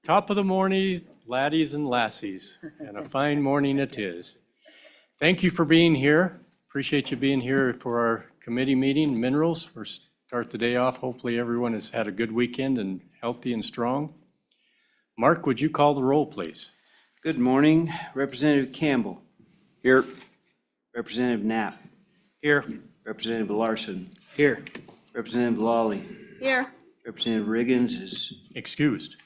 Top of the morning, laddies and lassies, and a fine morning it is. Thank you for being here. Appreciate you being here for our committee meeting, Minerals. We'll start the day off. Hopefully everyone has had a good weekend and healthy and strong. Mark, would you call the roll, please? Good morning, Representative Campbell. Here. Representative Knapp. Here. Representative Larson. Here. Representative Lawley. Here. Representative Riggins is Excused.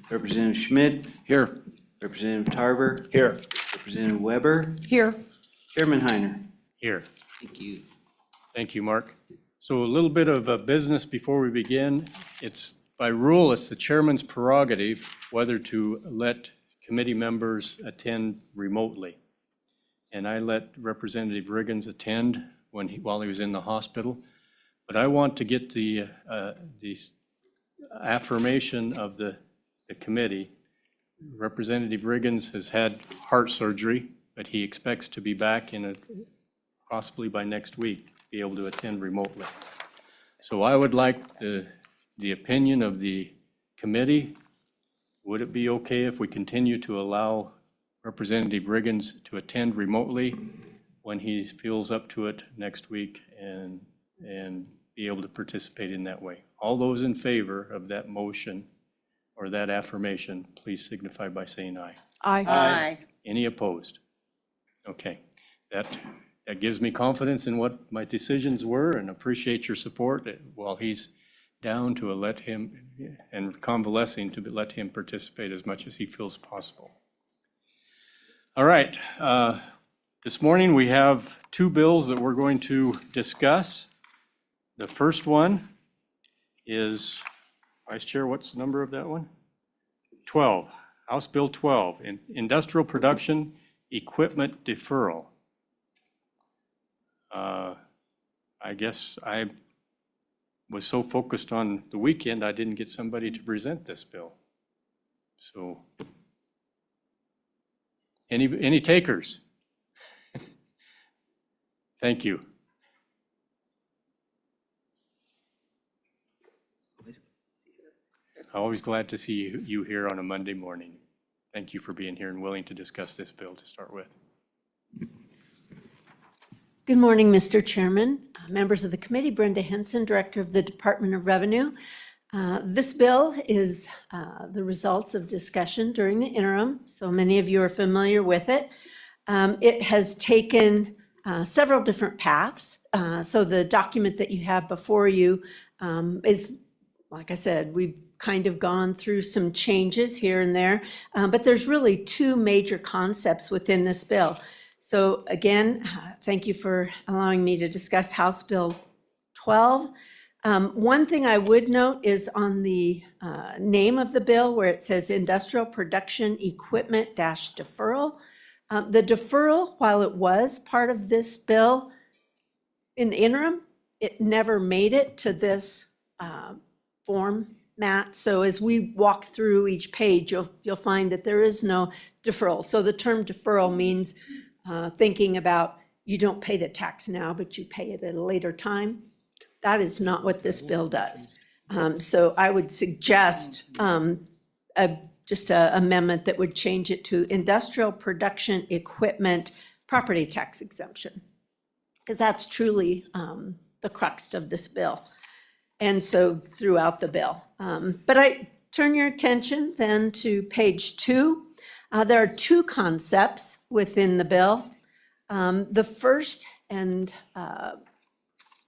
Representative Schmidt. Here. Representative Tarver. Here. Representative Weber. Here. Chairman Heiner. Here. Thank you. Thank you, Mark. So a little bit of business before we begin. It's by rule, it's the chairman's prerogative whether to let committee members attend remotely. And I let Representative Riggins attend while he was in the hospital. But I want to get the affirmation of the committee. Representative Riggins has had heart surgery, but he expects to be back possibly by next week, be able to attend remotely. So I would like the opinion of the committee. Would it be okay if we continue to allow Representative Riggins to attend remotely when he feels up to it next week and be able to participate in that way? All those in favor of that motion or that affirmation, please signify by saying aye. Aye. Any opposed? Okay, that gives me confidence in what my decisions were and appreciate your support while he's down to let him, and convalescing, to let him participate as much as he feels possible. All right, this morning we have two bills that we're going to discuss. The first one is, Vice Chair, what's the number of that one? 12, House Bill 12, Industrial Production Equipment Deferral. I guess I was so focused on the weekend, I didn't get somebody to present this bill. So, any takers? Thank you. Always glad to see you here on a Monday morning. Thank you for being here and willing to discuss this bill to start with. Good morning, Mr. Chairman, members of the committee. Brenda Henson, Director of the Department of Revenue. This bill is the results of discussion during the interim, so many of you are familiar with it. It has taken several different paths. So the document that you have before you is, like I said, we've kind of gone through some changes here and there, but there's really two major concepts within this bill. So again, thank you for allowing me to discuss House Bill 12. One thing I would note is on the name of the bill where it says Industrial Production Equipment Deferral. The deferral, while it was part of this bill in the interim, it never made it to this format. So as we walk through each page, you'll find that there is no deferral. So the term deferral means thinking about you don't pay the tax now, but you pay it at a later time. That is not what this bill does. So I would suggest just an amendment that would change it to Industrial Production Equipment Property Tax Exemption, because that's truly the crux of this bill. And so throughout the bill. But I turn your attention then to page 2. There are two concepts within the bill. The first and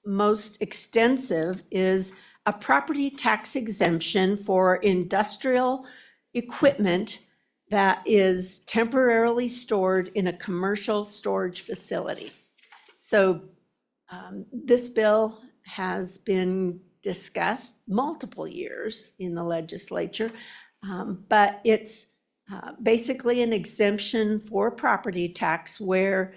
most extensive is a property tax exemption for industrial equipment that is temporarily stored in a commercial storage facility. So this bill has been discussed multiple years in the legislature, but it's basically an exemption for property tax where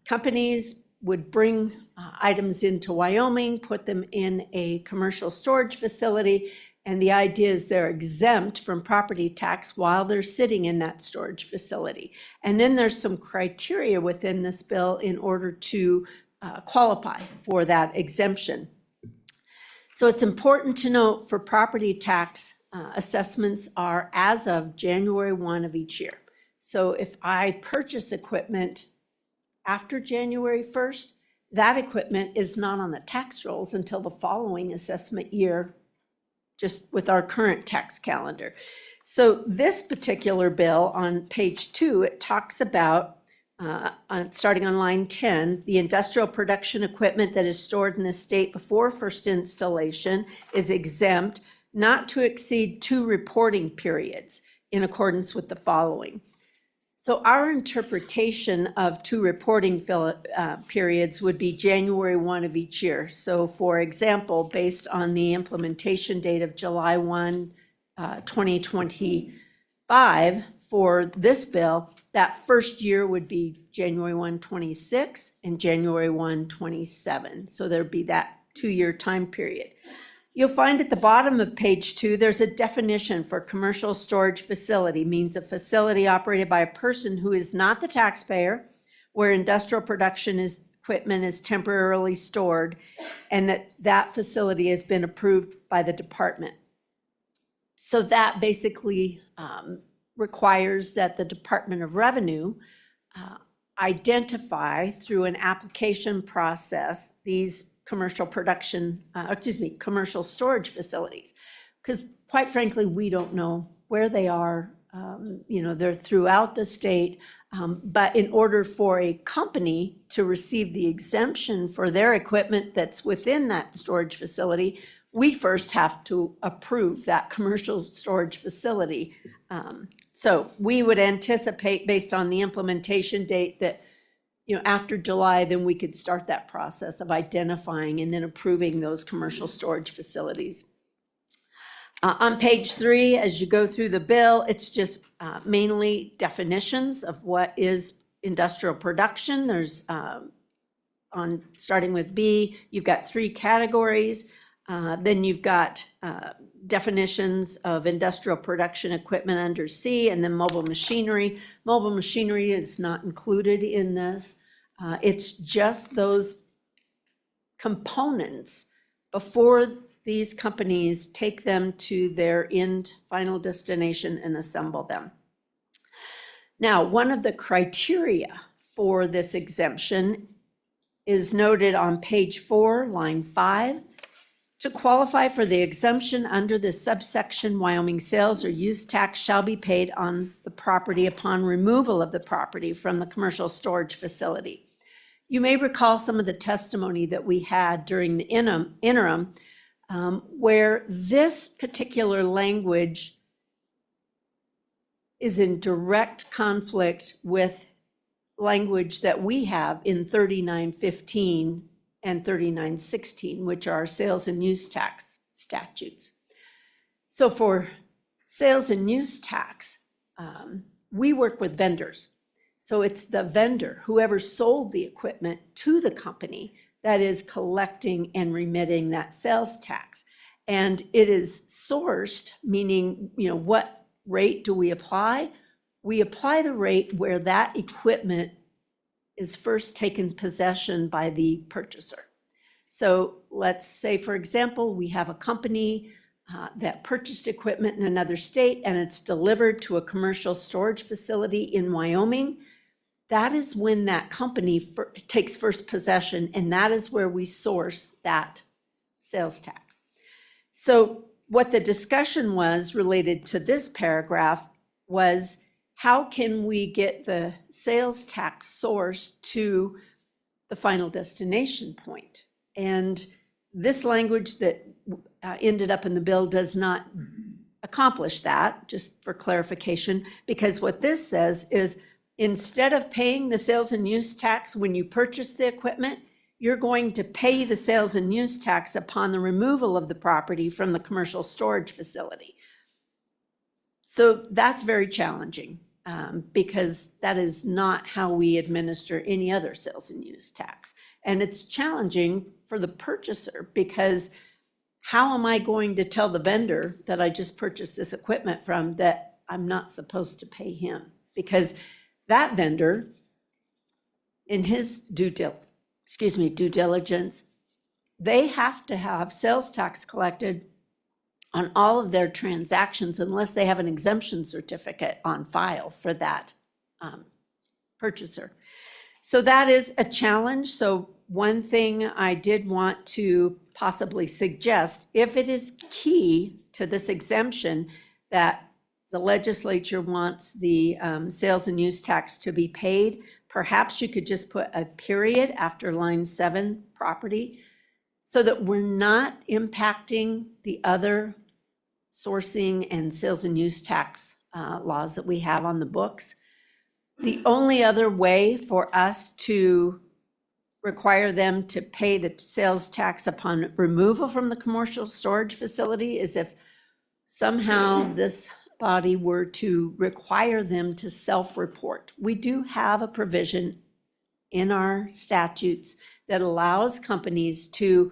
companies would bring items into Wyoming, put them in a commercial storage facility, and the idea is they're exempt from property tax while they're sitting in that storage facility. And then there's some criteria within this bill in order to qualify for that exemption. So it's important to note for property tax assessments are as of January 1 of each year. So if I purchase equipment after January 1st, that equipment is not on the tax rolls until the following assessment year, just with our current tax calendar. So this particular bill on page 2, it talks about, starting on line 10, the industrial production equipment that is stored in the state before first installation is exempt not to exceed 2 reporting periods in accordance with the following. So our interpretation of 2 reporting periods would be January 1 of each year. So for example, based on the implementation date of July 1, 2025 for this bill, that first year would be January 1, 26 and January 1, 27. So there'd be that 2-year time period. You'll find at the bottom of page 2, there's a definition for commercial storage facility, means a facility operated by a person who is not the taxpayer, where industrial production equipment is temporarily stored, and that facility has been approved by the department. So that basically requires that the Department of Revenue identify through an application process these commercial storage facilities. Because quite frankly, we don't know where they are. They're throughout the state. But in order for a company to receive the exemption for their equipment that's within that storage facility, we first have to approve that commercial storage facility. So we would anticipate, based on the implementation date, that after July, then we could start that process of identifying and then approving those commercial storage facilities. On page 3, as you go through the bill, it's just mainly definitions of what is industrial production. There's, starting with B, you've got 3 categories. Then you've got definitions of industrial production equipment under C, and then mobile machinery. Mobile machinery is not included in this. It's just those components before these companies take them to their end final destination and assemble them. Now, one of the criteria for this exemption is noted on page 4, line 5. To qualify for the exemption under this subsection, Wyoming sales or use tax shall be paid on the property upon removal of the property from the commercial storage facility. You may recall some of the testimony that we had during the interim where this particular language is in direct conflict with language that we have in 3915 and 3916, which are sales and use tax statutes. So for sales and use tax, we work with vendors. So it's the vendor, whoever sold the equipment to the company, that is collecting and remitting that sales tax. And it is sourced, meaning, what rate do we apply? We apply the rate where that equipment is first taken possession by the purchaser. So let's say, for example, we have a company that purchased equipment in another state and it's delivered to a commercial storage facility in Wyoming. That is when that company takes first possession, and that is where we source that sales tax. So what the discussion was related to this paragraph was, how can we get the sales tax source to the final destination point? And this language that ended up in the bill does not accomplish that, just for clarification, because what this says is, instead of paying the sales and use tax when you purchase the equipment, you're going to pay the sales and use tax upon the removal of the property from the commercial storage facility. So that's very challenging. Because that is not how we administer any other sales and use tax. And it's challenging for the purchaser, because how am I going to tell the vendor that I just purchased this equipment from that I'm not supposed to pay him? Because that vendor, in his due diligence, they have to have sales tax collected on all of their transactions unless they have an exemption certificate on file for that purchaser. So that is a challenge. So one thing I did want to possibly suggest, if it is key to this exemption that the legislature wants the sales and use tax to be paid, perhaps you could just put a period after line 7, property, so that we're not impacting the other sourcing and sales and use tax laws that we have on the books. The only other way for us to require them to pay the sales tax upon removal from the commercial storage facility is if somehow this body were to require them to self-report. We do have a provision in our statutes that allows companies to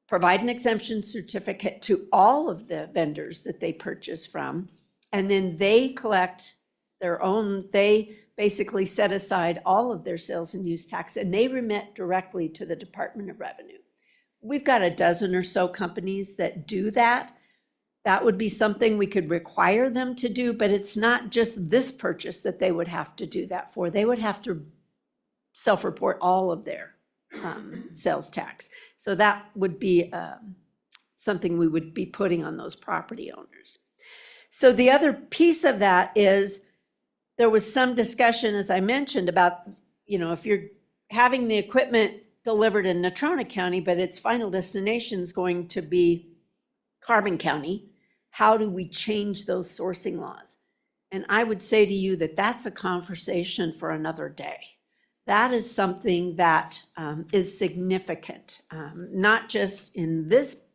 provide an exemption certificate to all of the vendors that they purchase from, and then they collect their own, they basically set aside all of their sales and use tax, and they remit directly to the Department of Revenue. We've got a dozen or so companies that do that. That would be something we could require them to do, but it's not just this purchase that they would have to do that for. They would have to self-report all of their sales tax. So that would be something we would be putting on those property owners. So the other piece of that is there was some discussion, as I mentioned, about, if you're having the equipment delivered in Natrona County, but its final destination is going to be Carbon County, how do we change those sourcing laws? And I would say to you that that's a conversation for another day. That is something that is significant, not just in this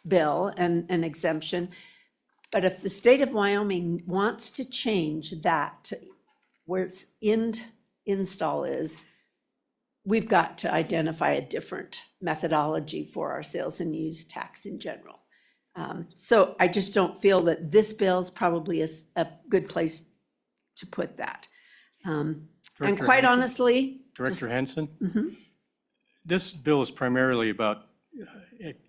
bill and an exemption, but if the state of Wyoming wants to change that to where its install is, we've got to identify a different methodology for our sales and use tax in general. So I just don't feel that this bill is probably a good place to put that. And Director quite Henson? honestly. Director Henson? Mhm. This bill is primarily about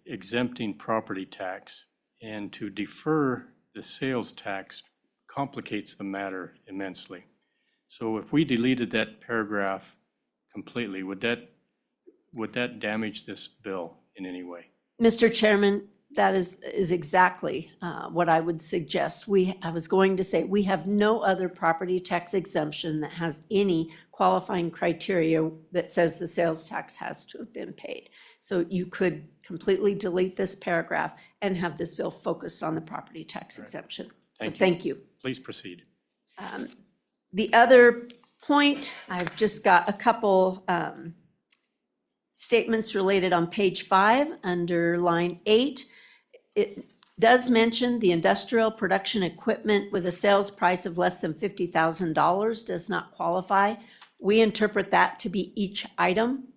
exempting property tax, and to defer the sales tax complicates the matter immensely. So if we deleted that paragraph completely, would that damage this bill in any way? Mr. Chairman, that is exactly what I would suggest. I was going to say, we have no other property tax exemption that has any qualifying criteria that says the sales tax has to have been paid. So you could completely delete this paragraph and have this bill focused on the property tax exemption. So thank you. Please proceed. The other point, I've just got a couple statements related on page 5 under line 8. It does mention the industrial production equipment with a sales price of less than $50,000 does not qualify. We interpret that to be each item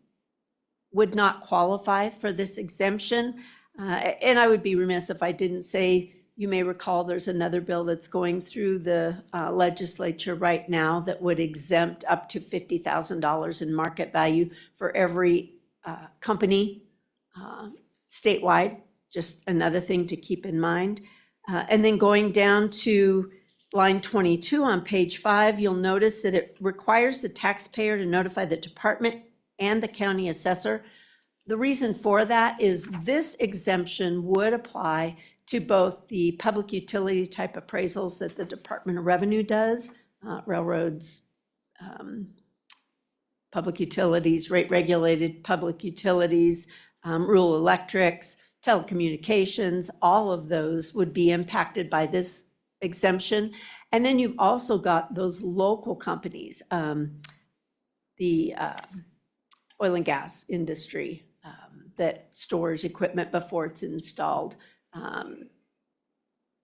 would not qualify for this exemption. And I would be remiss if I didn't say, you may recall there's another bill that's going through the legislature right now that would exempt up to $50,000 in market value for every company statewide. Just another thing to keep in mind. And then going down to line 22 on page 5, you'll notice that it requires the taxpayer to notify the department and the county assessor. The reason for that is this exemption would apply to both the public utility type appraisals that the Department of Revenue does, railroads, public utilities, rate regulated public utilities, rural electrics, telecommunications, all of those would be impacted by this exemption. And then you've also got those local companies, the oil and gas industry that stores equipment before it's installed,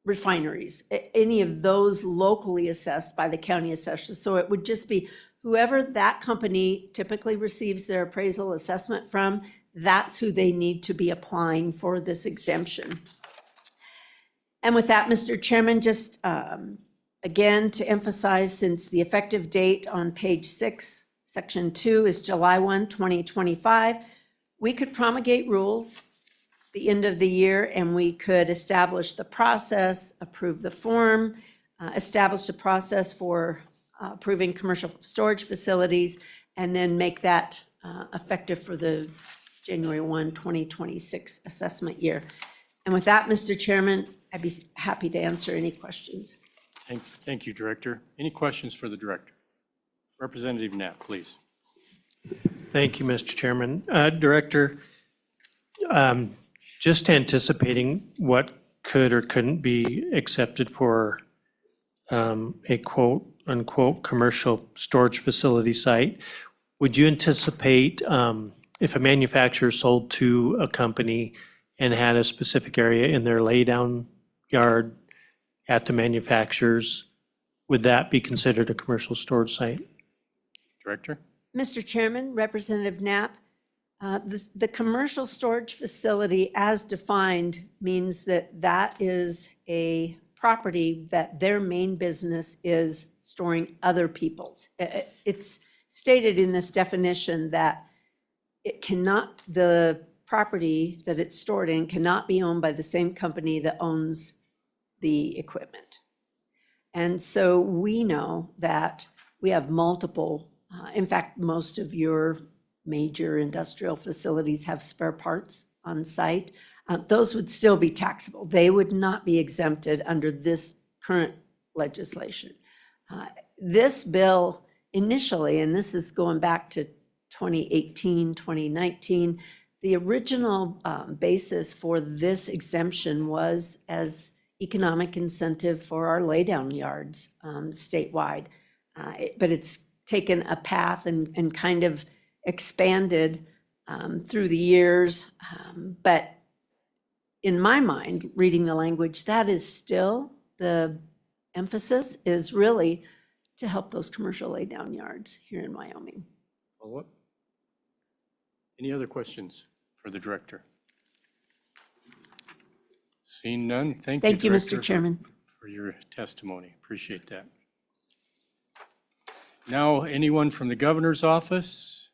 refineries, any of those locally assessed by the county assessor. So it would just be whoever that company typically receives their appraisal assessment from, that's who they need to be applying for this exemption. And with that, Mr. Chairman, just again, to emphasize, since the effective date on page 6, section 2 is July 1, 2025, we could promulgate rules the end of the year, and we could establish the process, approve the form, establish the process for approving commercial storage facilities, and then make that effective for the January 1, 2026 assessment year. And with that, Mr. Chairman, I'd be happy to answer any questions. Thank you, Director. Any questions for the Director? Representative Knapp, please. Thank you, Mr. Chairman. Director, just anticipating what could or couldn't be accepted for a quote unquote commercial storage facility site, would you anticipate if a manufacturer sold to a company and had a specific area in their laydown yard at the manufacturer's, would that be considered a commercial storage site? Director? Mr. Chairman, Representative Knapp, the commercial storage facility as defined means that that is a property that their main business is storing other people's. It's stated in this definition that the property that it's stored in cannot be owned by the same company that owns the equipment. And so we know that we have multiple, in fact, most of your major industrial facilities have spare parts on site. Those would still be taxable. They would not be exempted under this current legislation. This bill initially, and this is going back to 2018, 2019, the original basis for this exemption was as economic incentive for our laydown yards statewide. But it's taken a path and kind of expanded through the years. But in my mind, reading the language, that is still the emphasis is really to help those commercial laydown yards here in Wyoming. Follow-up? Any other questions for the Director? Seeing none, thank you, Thank you, Director, Mr. Chairman. for your testimony. Appreciate that. Now, anyone from the Governor's office?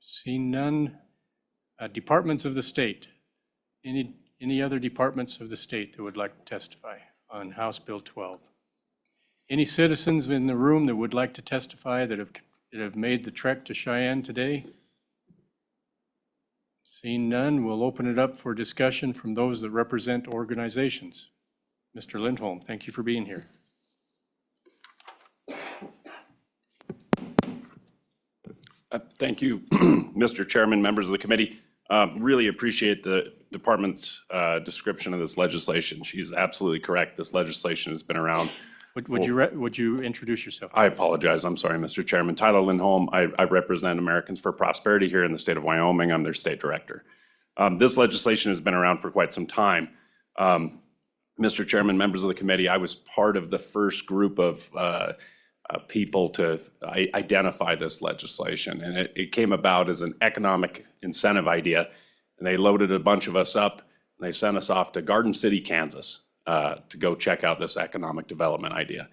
Seeing none. Departments of the state. Any other departments of the state that would like to testify on House Bill 12? Any citizens in the room that would like to testify that have made the trek to Cheyenne today? Seeing none, we'll open it up for discussion from those that represent organizations. Mr. Lindholm, thank you for being here. Thank you, Mr. Chairman, members of the committee. Really appreciate the department's description of this legislation. She's absolutely correct. This legislation has been around. Would you introduce yourself? I apologize. I'm sorry, Mr. Chairman. Tyler Lindholm. I represent Americans for Prosperity here in the state of Wyoming. I'm their state director. This legislation has been around for quite some time. Mr. Chairman, members of the committee, I was part of the first group of people to identify this legislation. And it came about as an economic incentive idea. And they loaded a bunch of us up and they sent us off to Garden City, Kansas to go check out this economic development idea.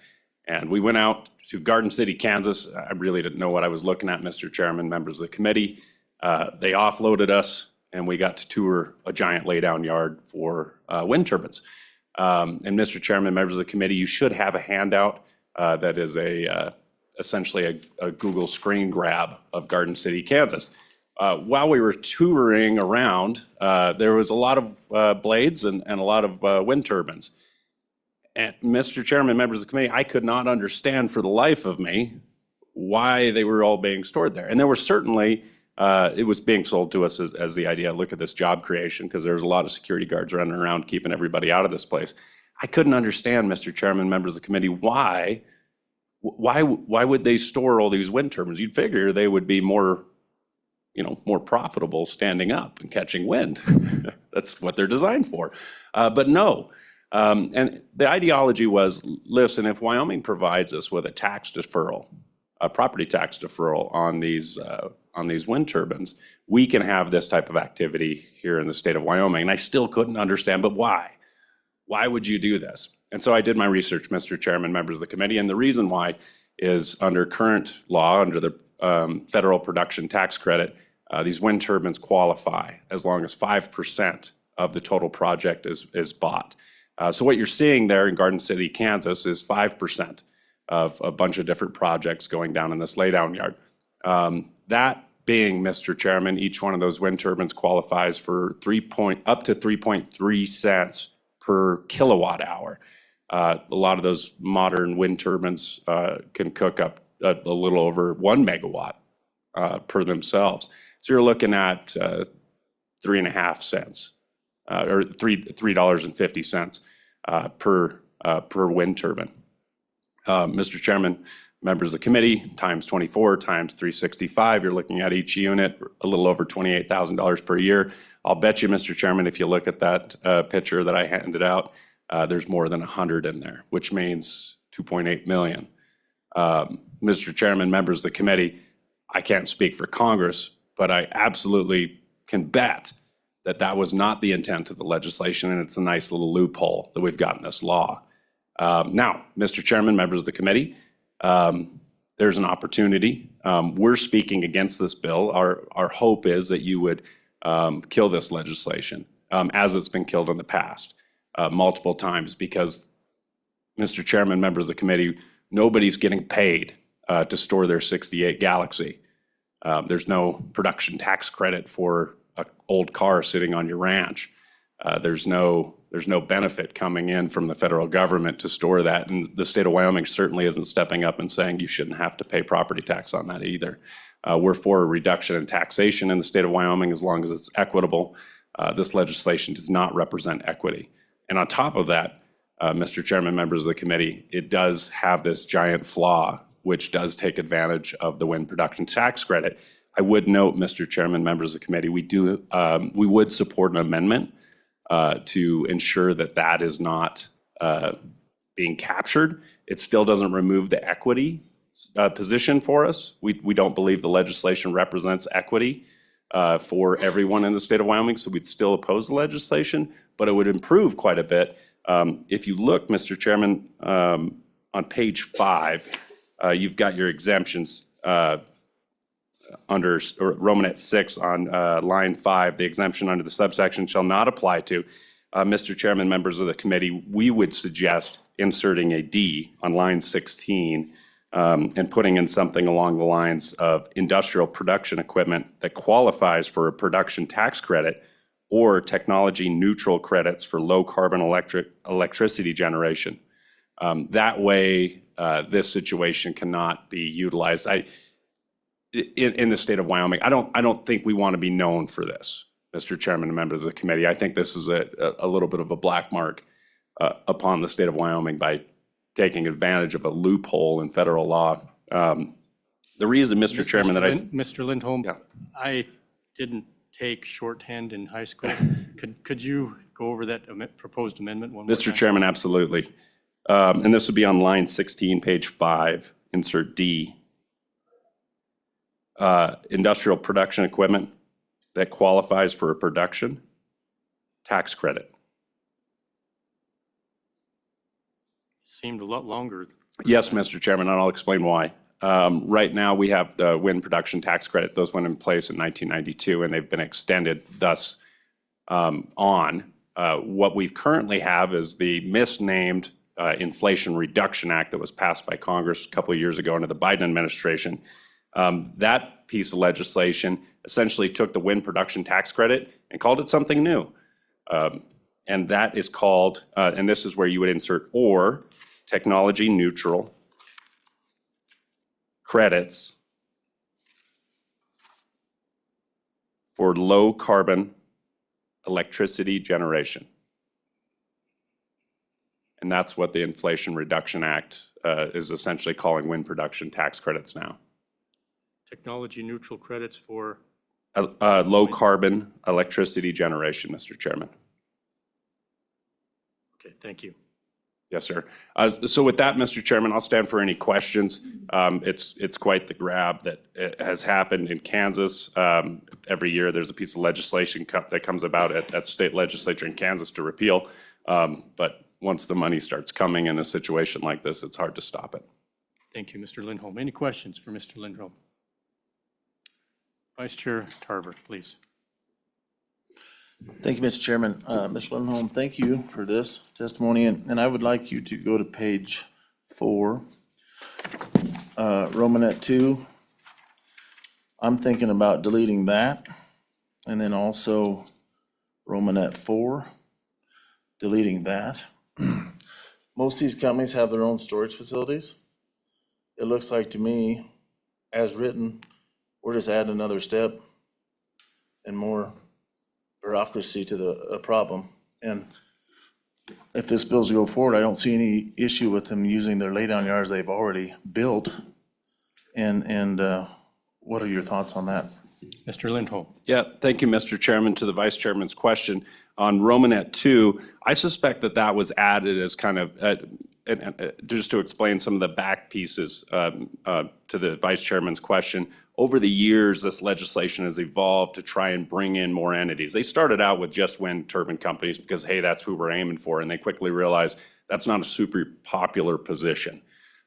And we went out to Garden City, Kansas. I really didn't know what I was looking at, Mr. Chairman, members of the committee. They offloaded us and we got to tour a giant laydown yard for wind turbines. And Mr. Chairman, members of the committee, you should have a handout that is essentially a Google screen grab of Garden City, Kansas. While we were touring around, there was a lot of blades and a lot of wind turbines. And Mr. Chairman, members of the committee, I could not understand for the life of me why they were all being stored there. And there were certainly, it was being sold to us as the idea, look at this job creation, because there was a lot of security guards running around keeping everybody out of this place. I couldn't understand, Mr. Chairman, members of the committee, why would they store all these wind turbines? You'd figure they would be more profitable standing up and catching wind. That's what they're designed for. But no. And the ideology was, listen, if Wyoming provides us with a tax deferral, a property tax deferral on these wind turbines, we can have this type of activity here in the state of Wyoming. And I still couldn't understand, but why? Why would you do this? And so I did my research, Mr. Chairman, members of the committee, and the reason why is under current law, under the federal production tax credit, These wind turbines qualify as long as 5% of the total project is bought. So what you're seeing there in Garden City, Kansas is 5% of a bunch of different projects going down in this laydown yard. That being, Mr. Chairman, each one of those wind turbines qualifies for up to 3.3 cents per kilowatt hour. A lot of those modern wind turbines can cook up a little over 1 megawatt per themselves. So you're looking at 3.5 cents or $3.50 per wind turbine. Mr. Chairman, members of the committee, times 24 times 365, you're looking at each unit a little over $28,000 per year. I'll bet you, Mr. Chairman, if you look at that picture that I handed out, there's more than 100 in there, which means 2.8 million. Mr. Chairman, members of the committee, I can't speak for Congress, but I absolutely can bet that that was not the intent of the legislation, and it's a nice little loophole that we've got in this law. Now, Mr. Chairman, members of the committee, there's an opportunity. We're speaking against this bill. Our hope is that you would kill this legislation, as it's been killed in the past, multiple times, because, Mr. Chairman, members of the committee, nobody's getting paid to store their 68 Galaxy. There's no production tax credit for an old car sitting on your ranch. There's no benefit coming in from the federal government to store that, and the state of Wyoming certainly isn't stepping up and saying you shouldn't have to pay property tax on that either. We're for a reduction in taxation in the state of Wyoming as long as it's equitable. This legislation does not represent equity. And on top of that, Mr. Chairman, members of the committee, it does have this giant flaw, which does take advantage of the wind production tax credit. I would note, Mr. Chairman, members of the committee, we would support an amendment to ensure that that is not being captured. It still doesn't remove the equity position for us. We don't believe the legislation represents equity for everyone in the state of Wyoming, so we'd still oppose the legislation, but it would improve quite a bit. If you look, Mr. Chairman, on page 5, you've got your exemptions under Romanet 6 on line 5, the exemption under the subsection shall not apply to. Mr. Chairman, members of the committee, we would suggest inserting a D on line 16 and putting in something along the lines of industrial production equipment that qualifies for a production tax credit or technology neutral credits for low carbon electricity generation. That way, this situation cannot be utilized. In the state of Wyoming, I don't think we want to be known for this, Mr. Chairman and members of the committee. I think this is a little bit of a black mark upon the state of Wyoming by taking advantage of a loophole in federal law. The reason, Mr. Chairman, that Mr. Lindholm, Yeah. I didn't take shorthand in high school. Could you go over that proposed amendment one more time? Mr. Chairman, absolutely. And this would be on line 16, page 5, insert D. Industrial production equipment that qualifies for a production tax credit. Seemed a lot longer. Yes, Mr. Chairman, and I'll explain why. Right now, we have the wind production tax credit. Those went in place in 1992, and they've been extended thus on. What we currently have is the misnamed Inflation Reduction Act that was passed by Congress a couple of years ago under the Biden administration. That piece of legislation essentially took the wind production tax credit and called it something new. And that is called, and this is where you would insert or technology neutral credits for low carbon electricity generation. And that's what the Inflation Reduction Act is essentially calling wind production tax credits now. Technology neutral credits for, Low carbon electricity generation, Mr. Chairman. okay, thank you. Yes, sir. So with that, Mr. Chairman, I'll stand for any questions. It's quite the grab that has happened in Kansas. Every year, there's a piece of legislation that comes about at state legislature in Kansas to repeal. But once the money starts coming in a situation like this, it's hard to stop it. Thank you, Mr. Lindholm. Any questions for Mr. Lindholm? Vice Chair Tarver, please. Thank you, Mr. Chairman. Mr. Lindholm, thank you for this testimony, and I would like you to go to page 4, Romanet 2. I'm thinking about deleting that, and then also Romanet 4, deleting that. Most of these companies have their own storage facilities. It looks like to me, as written, we're just adding another step and more bureaucracy to the problem. And if this bill's to go forward, I don't see any issue with them using their laydown yards they've already built. And what are your thoughts on that? Mr. Lindholm. Yeah, thank you, Mr. Chairman. To the Vice Chairman's question, on Romanet 2, I suspect that that was added as kind of, just to explain some of the back pieces to the Vice Chairman's question. Over the years, this legislation has evolved to try and bring in more entities. They started out with just wind turbine companies because, hey, that's who we're aiming for, and they quickly realized that's not a super popular position.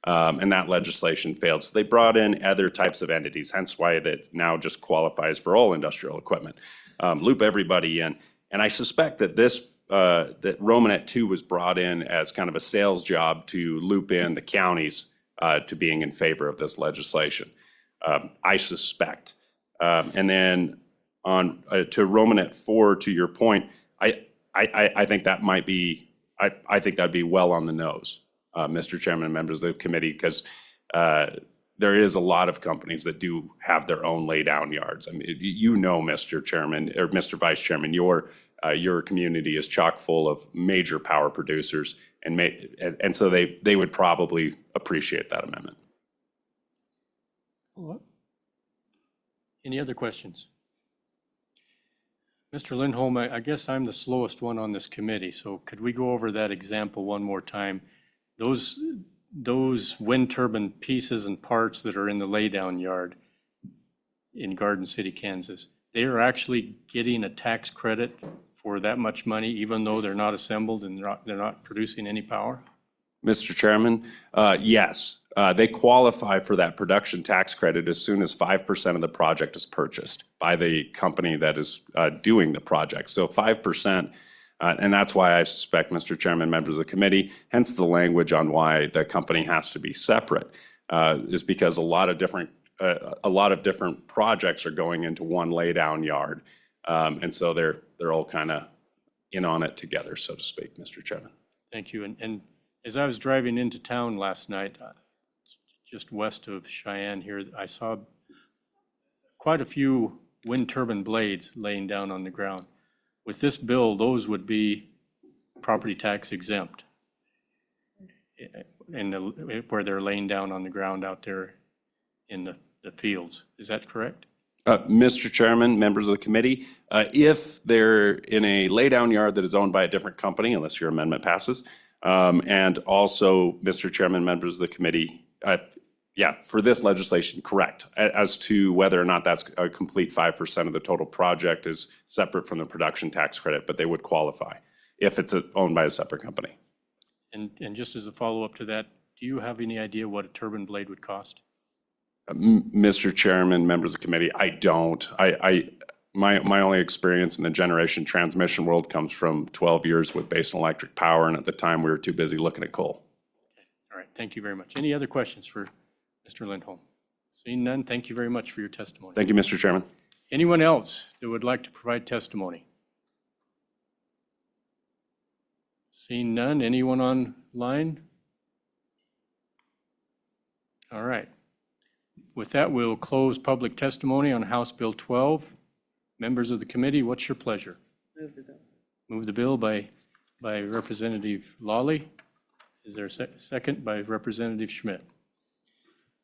And that legislation failed. So they brought in other types of entities, hence why that now just qualifies for all industrial equipment. Loop everybody in. And I suspect that that Romanet 2 was brought in as kind of a sales job to loop in the counties to being in favor of this legislation. I suspect. And then on to Romanet 4, to your point, I think that might be, I think that'd be well on the nose, Mr. Chairman and members of the committee, because there is a lot of companies that do have their own laydown yards. I mean, you know, Mr. Chairman or Mr. Vice Chairman, your community is chock full of major power producers, and so they would probably appreciate that amendment. Any other questions? Mr. Lindholm, I guess I'm the slowest one on this committee, so could we go over that example one more time? Those wind turbine pieces and parts that are in the laydown yard in Garden City, Kansas, they are actually getting a tax credit for that much money, even though they're not assembled and they're not producing any power? Mr. Chairman, yes, they qualify for that production tax credit as soon as 5% of the project is purchased by the company that is doing the project. So 5%, and that's why I suspect, Mr. Chairman, members of the committee, hence the language on why the company has to be separate, is because a lot of different projects are going into one laydown yard, and so they're all kind of in on it together, so to speak, Mr. Chairman. Thank you. And as I was driving into town last night, just west of Cheyenne here, I saw quite a few wind turbine blades laying down on the ground. With this bill, those would be property tax exempt where they're laying down on the ground out there in the fields. Is that correct? Mr. Chairman, members of the committee, if they're in a laydown yard that is owned by a different company, unless your amendment passes, and also, Mr. Chairman, members of the committee, yeah, for this legislation, correct. As to whether or not that's a complete 5% of the total project is separate from the production tax credit, but they would qualify if it's owned by a separate company. And just as a follow-up to that, do you have any idea what a turbine blade would cost? Mr. Chairman, members of the committee, I don't. My only experience in the generation transmission world comes from 12 years with Basin Electric Power, and at the time we were too busy looking at coal. All right, thank you very much. Any other questions for Mr. Lindholm? Seeing none, thank you very much for your testimony. Thank you, Mr. Chairman. Anyone else that would like to provide testimony? Seeing none, anyone online? All right. With that, we'll close public testimony on House Bill 12. Members of the committee, what's your pleasure? Move the bill. Move the bill by Representative Lawley. Is there a second by Representative Schmidt?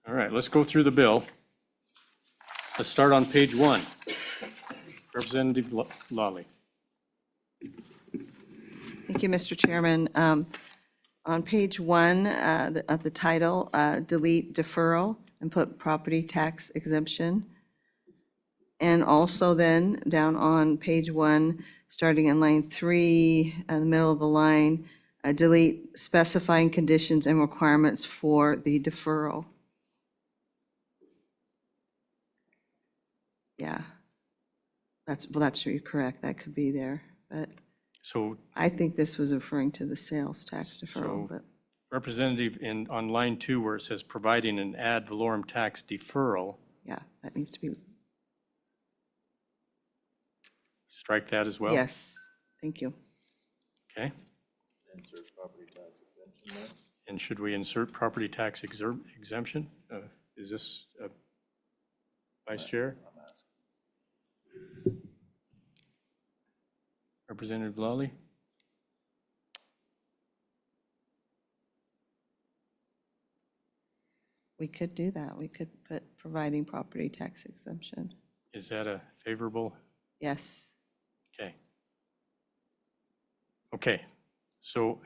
All right, let's go through the bill. Let's start on page 1. Representative Lawley. Thank you, Mr. Chairman. On page 1 of the title, delete deferral and put property tax exemption. And also then, down on page 1, starting in line 3, in the middle of the line, delete specifying conditions and requirements for the deferral. yeah. That's true, you're correct, that could be there, but So I think this was referring to the sales tax deferral, So- but, Representative, on line 2 where it says providing an ad valorem tax deferral, yeah, that needs to be, strike that as well? yes, thank you. Okay. And should we insert property tax exemption? Is this, Vice Chair? Representative Lawley? We could do that, we could put providing property tax exemption, Is that a favorable? yes. Okay. Okay, so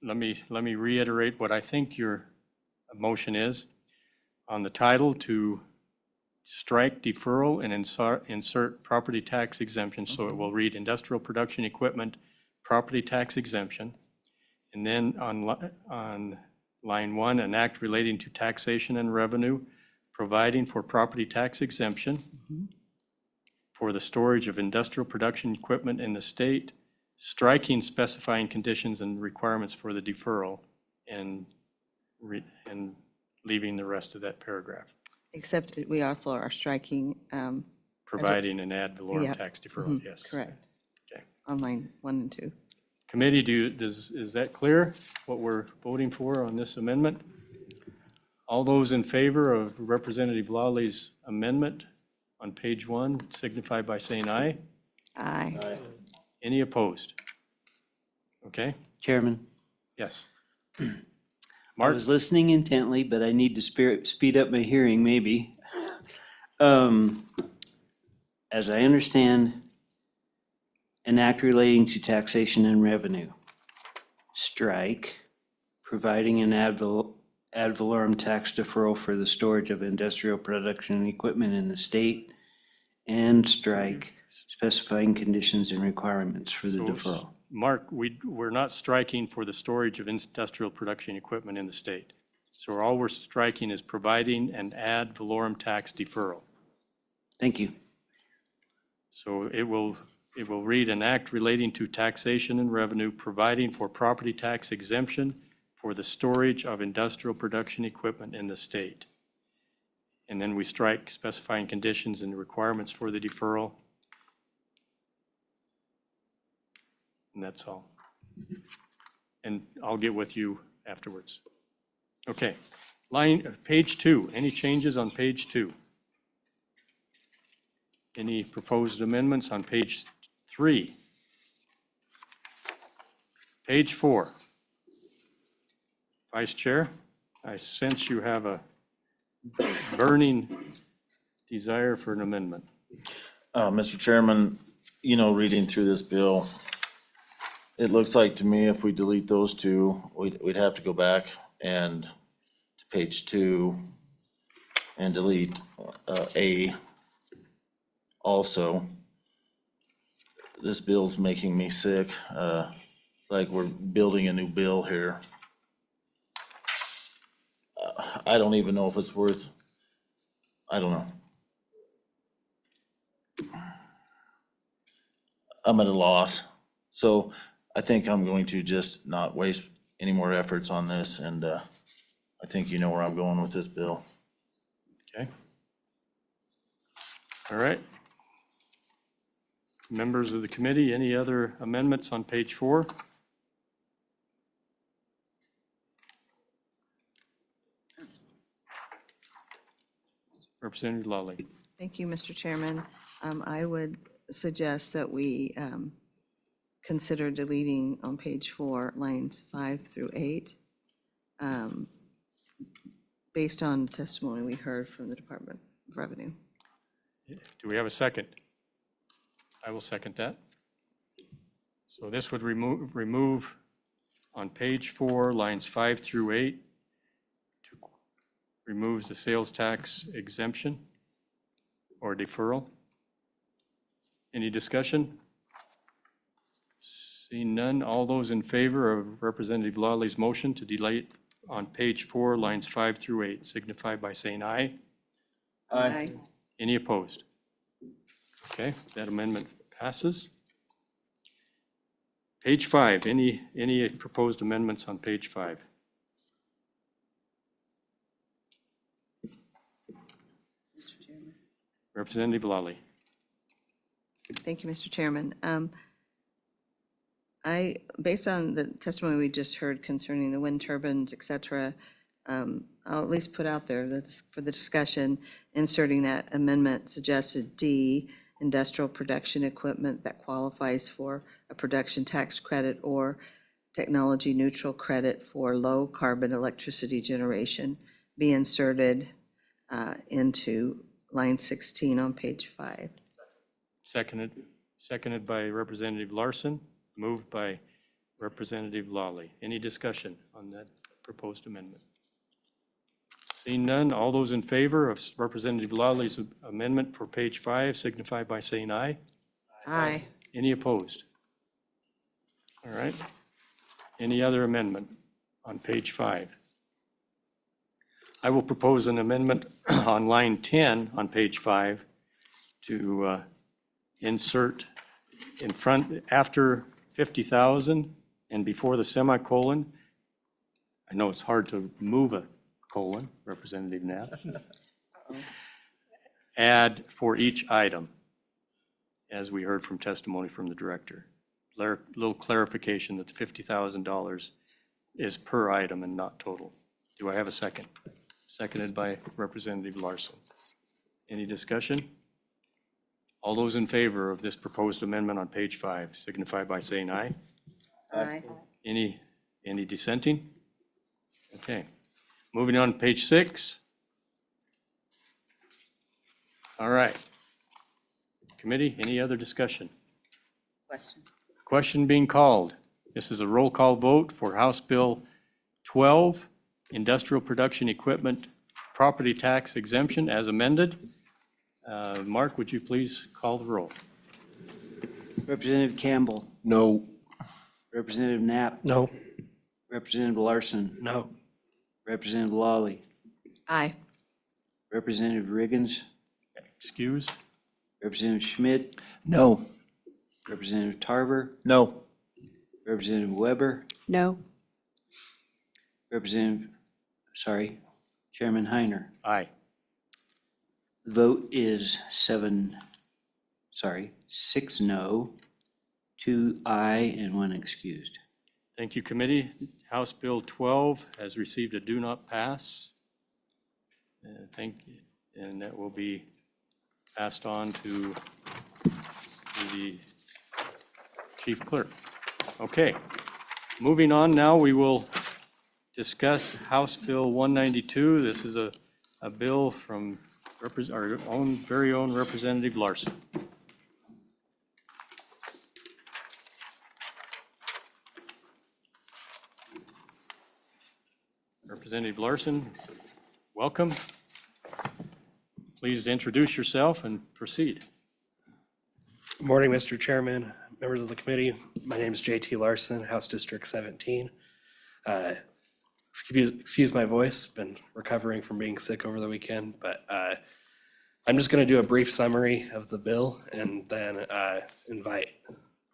let me reiterate what I think your motion is. On the title, to strike deferral and insert property tax exemption, so it will read industrial production equipment, property tax exemption. And then on line 1, an act relating to taxation and revenue, providing for property tax exemption for the storage of industrial production equipment in the state, striking specifying conditions and requirements for the deferral, and leaving the rest of that paragraph, Except that we also are striking, providing an ad valorem Yeah. tax deferral, yes. correct, Okay. on line 1 and 2. Committee, is that clear, what we're voting for on this amendment? All those in favor of Representative Lawley's amendment on page 1 signify by saying aye. Aye. Any opposed? Okay, Chairman, yes. I Mark, was listening intently, but I need to speed up my hearing, maybe. As I understand, an act relating to taxation and revenue. Strike, providing an ad valorem tax deferral for the storage of industrial production and equipment in the state, and strike, specifying conditions and requirements for the So, deferral. Mark, we're not striking for the storage of industrial production equipment in the state. So all we're striking is providing an ad valorem tax deferral. Thank you. So it will read an act relating to taxation and revenue, providing for property tax exemption for the storage of industrial production equipment in the state. And then we strike specifying conditions and requirements for the deferral. And that's all. And I'll get with you afterwards. Okay, page 2, any changes on page 2? Any proposed amendments on page 3? Page 4. Vice Chair, I sense you have a burning desire for an amendment. Mr. Chairman, reading through this bill, it looks like to me if we delete those two, we'd have to go back and to page 2 and delete A also. This bill's making me sick, like we're building a new bill here. I don't even know if it's worth, I don't know. I'm at a loss. So I think I'm going to just not waste any more efforts on this, and I think you know where I'm going with this bill. Okay. All right. Members of the committee, any other amendments on page 4? Representative Lawley. Thank you, Mr. Chairman. I would suggest that we consider deleting on page 4, lines 5 through 8, based on testimony we heard from the Department of Revenue. Do we have a second? I will second that. So this would remove on page 4, lines 5 through 8, removes the sales tax exemption or deferral. Any discussion? Seeing none, all those in favor of Representative Lawley's motion to delete on page 4, lines 5 through 8, signify by saying aye. Aye. Any opposed? Okay, that amendment passes. Page 5, any proposed amendments on page 5? Representative Lally. Thank you, Mr. Chairman. Based on the testimony we just heard concerning the wind turbines, et cetera, I'll at least put out there that for the discussion, inserting that amendment suggested D, industrial production equipment that qualifies for a production tax credit or technology neutral credit for low carbon electricity generation be inserted into line 16 on page 5. Seconded by Representative Larson, moved by Representative Lawley. Any discussion on that proposed amendment? Seeing none, all those in favor of Representative Lawley's amendment for page 5 signify by saying aye. Aye. Any opposed? All right. Any other amendment on page 5? I will propose an amendment on line 10 on page 5 to insert in front, after 50,000 and before the semicolon. I know it's hard to move a colon, Representative Knapp. Add for each item, as we heard from testimony from the director. Little clarification that the $50,000 is per item and not total. Do I have a second? Seconded by Representative Larson. Any discussion? All those in favor of this proposed amendment on page 5 signify by saying aye. Aye. Any dissenting? Okay. Moving on to page 6. All right. Committee, any other discussion? Question. Question being called. This is a roll call vote for House Bill 12, Industrial Production Equipment Property Tax Exemption as amended. Mark, would you please call the roll? Representative Campbell, No. Representative Knapp, No. Representative Larson, No. Representative Lawley, Aye. Representative Riggins, Excuse? Representative Schmidt, No. Representative Tarver, No. Representative Weber, No. Chairman Heiner. Aye. The vote is 6 no, 2 aye, and 1 excused. Thank you, committee. House Bill 12 has received a do not pass. And that will be passed on to the chief clerk. Okay, moving on now, we will discuss House Bill 192. This is a bill from our own, very own Representative Larson. Representative Larson, welcome. Please introduce yourself and proceed. Good morning, Mr. Chairman, members of the committee. My name is JT Larson, House District 17. Excuse my voice, been recovering from being sick over the weekend, but I'm just going to do a brief summary of the bill and then invite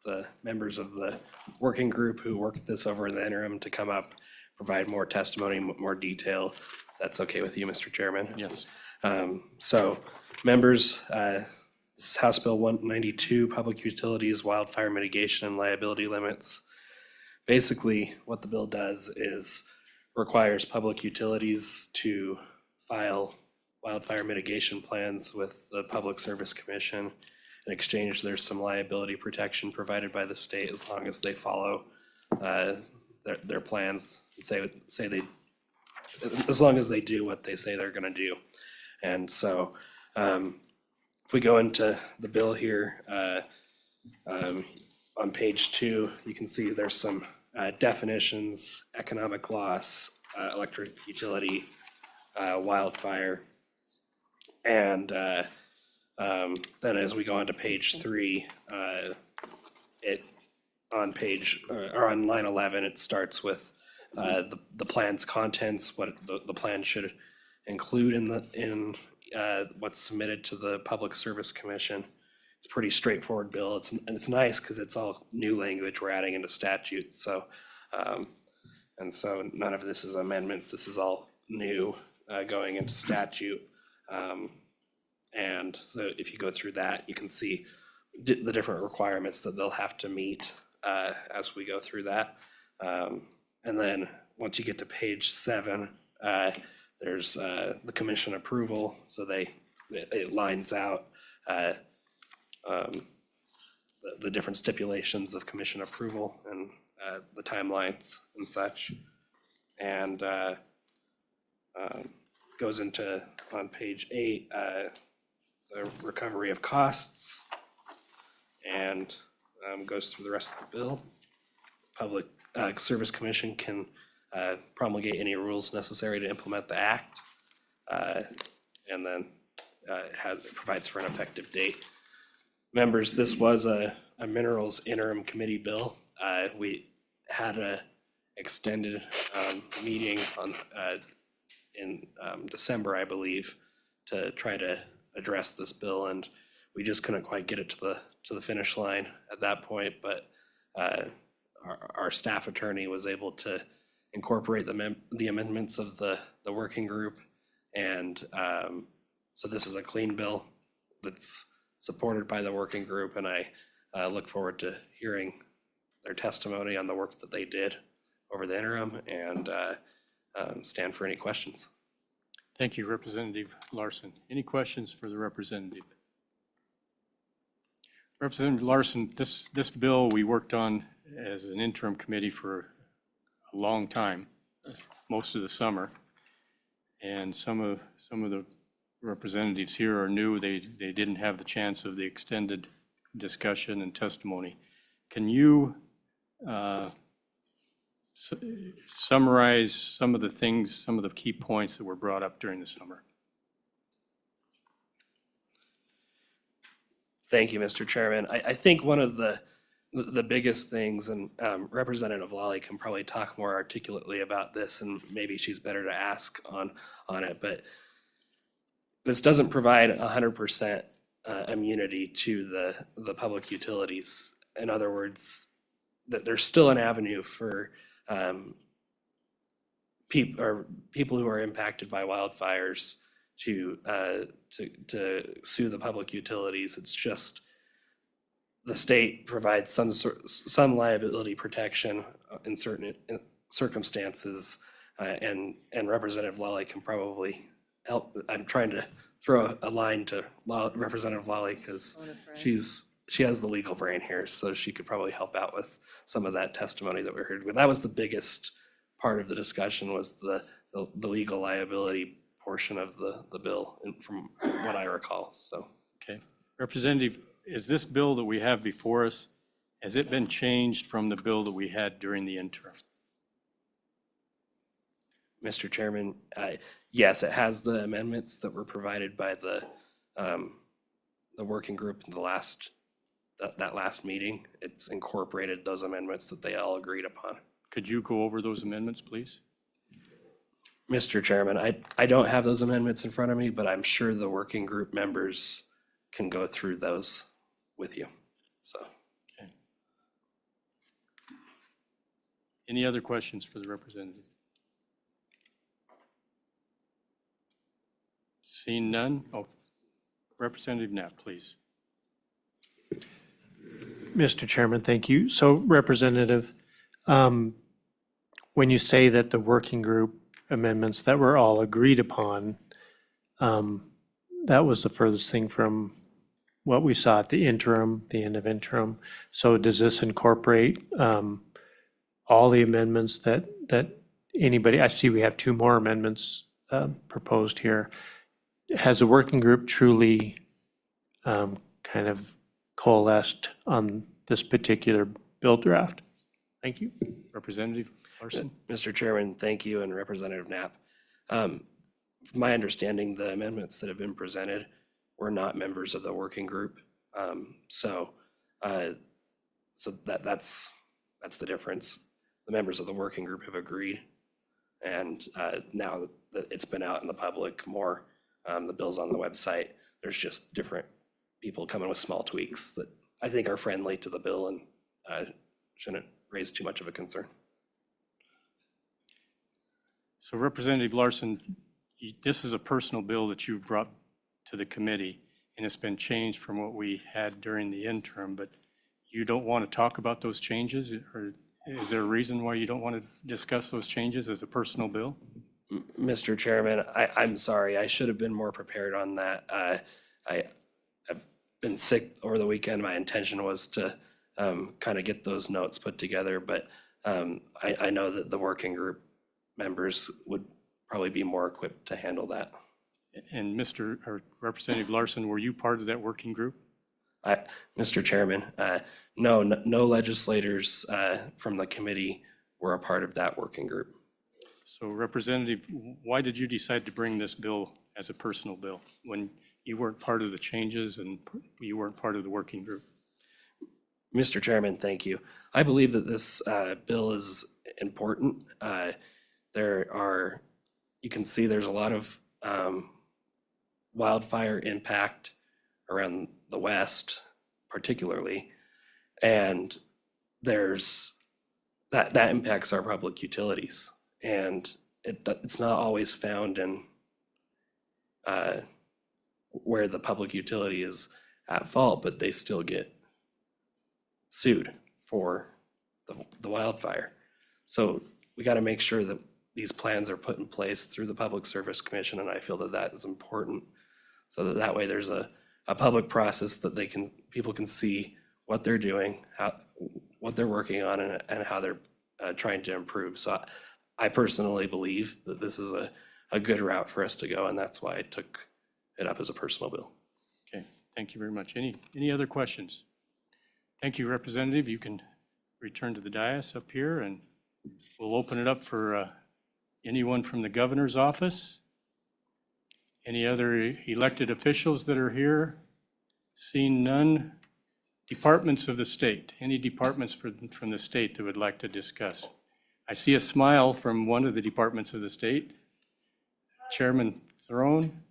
the members of the working group who worked this over in the interim to come up, provide more testimony, more detail, if that's okay with you, Mr. Chairman. Yes. So members, this is House Bill 192, Public Utilities, Wildfire Mitigation and Liability Limits. Basically, what the bill does is requires public utilities to file wildfire mitigation plans with the Public Service Commission. In exchange, there's some liability protection provided by the state as long as they follow their plans, as long as they do what they say they're gonna do. And so if we go into the bill here, on page 2, you can see there's some definitions: economic loss, electric utility, wildfire. And then as we go on to page 3, on line 11, it starts with the plan's contents, what the plan should include in what's submitted to the Public Service Commission. It's a pretty straightforward bill. And it's nice because it's all new language we're adding into statute. So, and so none of this is amendments. This is all new going into statute. And so if you go through that, you can see the different requirements that they'll have to meet as we go through that. And then once you get to page 7, there's the commission approval. So it lines out the different stipulations of commission approval and the timelines and such. And goes into, on page 8, the recovery of costs, and goes through the rest of the bill. Public Service Commission can promulgate any rules necessary to implement the act, and then it provides for an effective date. Members, this was a minerals interim committee bill. We had a extended meeting in December, I believe, to try to address this bill, and we just couldn't quite get it to the finish line at that point. But our staff attorney was able to incorporate the amendments of the working group, and so this is a clean bill that's supported by the working group, and I look forward to hearing their testimony on the work that they did over the interim, and stand for any questions. Thank you, Representative Larson. Any questions for the representative? Representative Larson, this bill we worked on as an interim committee for a long time, most of the summer. And some of the representatives here are new. They didn't have the chance of the extended discussion and testimony. Can you summarize some of the things, some of the key points that were brought up during the summer? Thank you, Mr. Chairman. I think one of the biggest things, and Representative Lally can probably talk more articulately about this, and maybe she's better to ask on it, but this doesn't provide 100% immunity to the public utilities. In other words, that there's still an avenue for people who are impacted by wildfires to sue the public utilities. It's just the state provides some liability protection in certain circumstances, and Representative Lally can probably help. I'm trying to throw a line to Representative Lally because she has the legal brain here, so she could probably help out with some of that testimony that we heard. That was the biggest part of the discussion, was the legal liability portion of the bill, from what I recall. So, Okay. Representative, is this bill that we have before us, has it been changed from the bill that we had during the interim? Mr. Chairman, yes, it has the amendments that were provided by the working group in that last meeting. It's incorporated those amendments that they all agreed upon. Could you go over those amendments, please? Mr. Chairman, I don't have those amendments in front of me, but I'm sure the working group members can go through those with you. So, Okay. Any other questions for the representative? Seeing none, Representative Knapp, please. Mr. Chairman, thank you. So Representative, when you say that the working group amendments that were all agreed upon, that was the furthest thing from what we saw at the end of interim. So does this incorporate all the amendments that anybody, I see we have 2 more amendments proposed here. Has the working group truly kind of coalesced on this particular bill draft? Thank you. Representative Larson? Mr. Chairman, thank you, and Representative Knapp. From my understanding, the amendments that have been presented were not members of the working group. So that's the difference. The members of the working group have agreed, and now that it's been out in the public more, The bill's on the website. There's just different people coming with small tweaks that I think are friendly to the bill and shouldn't raise too much of a concern. So Representative Larson, this is a personal bill that you've brought to the committee, and it's been changed from what we had during the interim, but you don't want to talk about those changes? Or is there a reason why you don't want to discuss those changes as a personal bill? Mr. Chairman, I'm sorry, I should have been more prepared on that. I've been sick over the weekend. My intention was to kind of get those notes put together, but I know that the working group members would probably be more equipped to handle that. And Representative Larson, were you part of that working group? Mr. Chairman, no legislators from the committee were a part of that working group. So Representative, why did you decide to bring this bill as a personal bill when you weren't part of the changes and you weren't part of the working group? Mr. Chairman, thank you. I believe that this bill is important. You can see there's a lot of wildfire impact around the West particularly, and there's that impacts our public utilities, and it's not always found in where the public utility is at fault, but they still get sued for the wildfire. So we got to make sure that these plans are put in place through the Public Service Commission, and I feel that that is important, so that way there's a public process that people can see what they're doing, what they're working on, and how they're trying to improve. So I personally believe that this is a good route for us to go, and that's why I took it up as a personal bill. Okay, thank you very much. Any other questions? Thank you, Representative. You can return to the dais up here, and we'll open it up for anyone from the governor's office. Any other elected officials that are here? Seeing none. Departments of the state. Any departments from the state that would like to discuss? I see a smile from one of the departments of the state. Chairman Throne.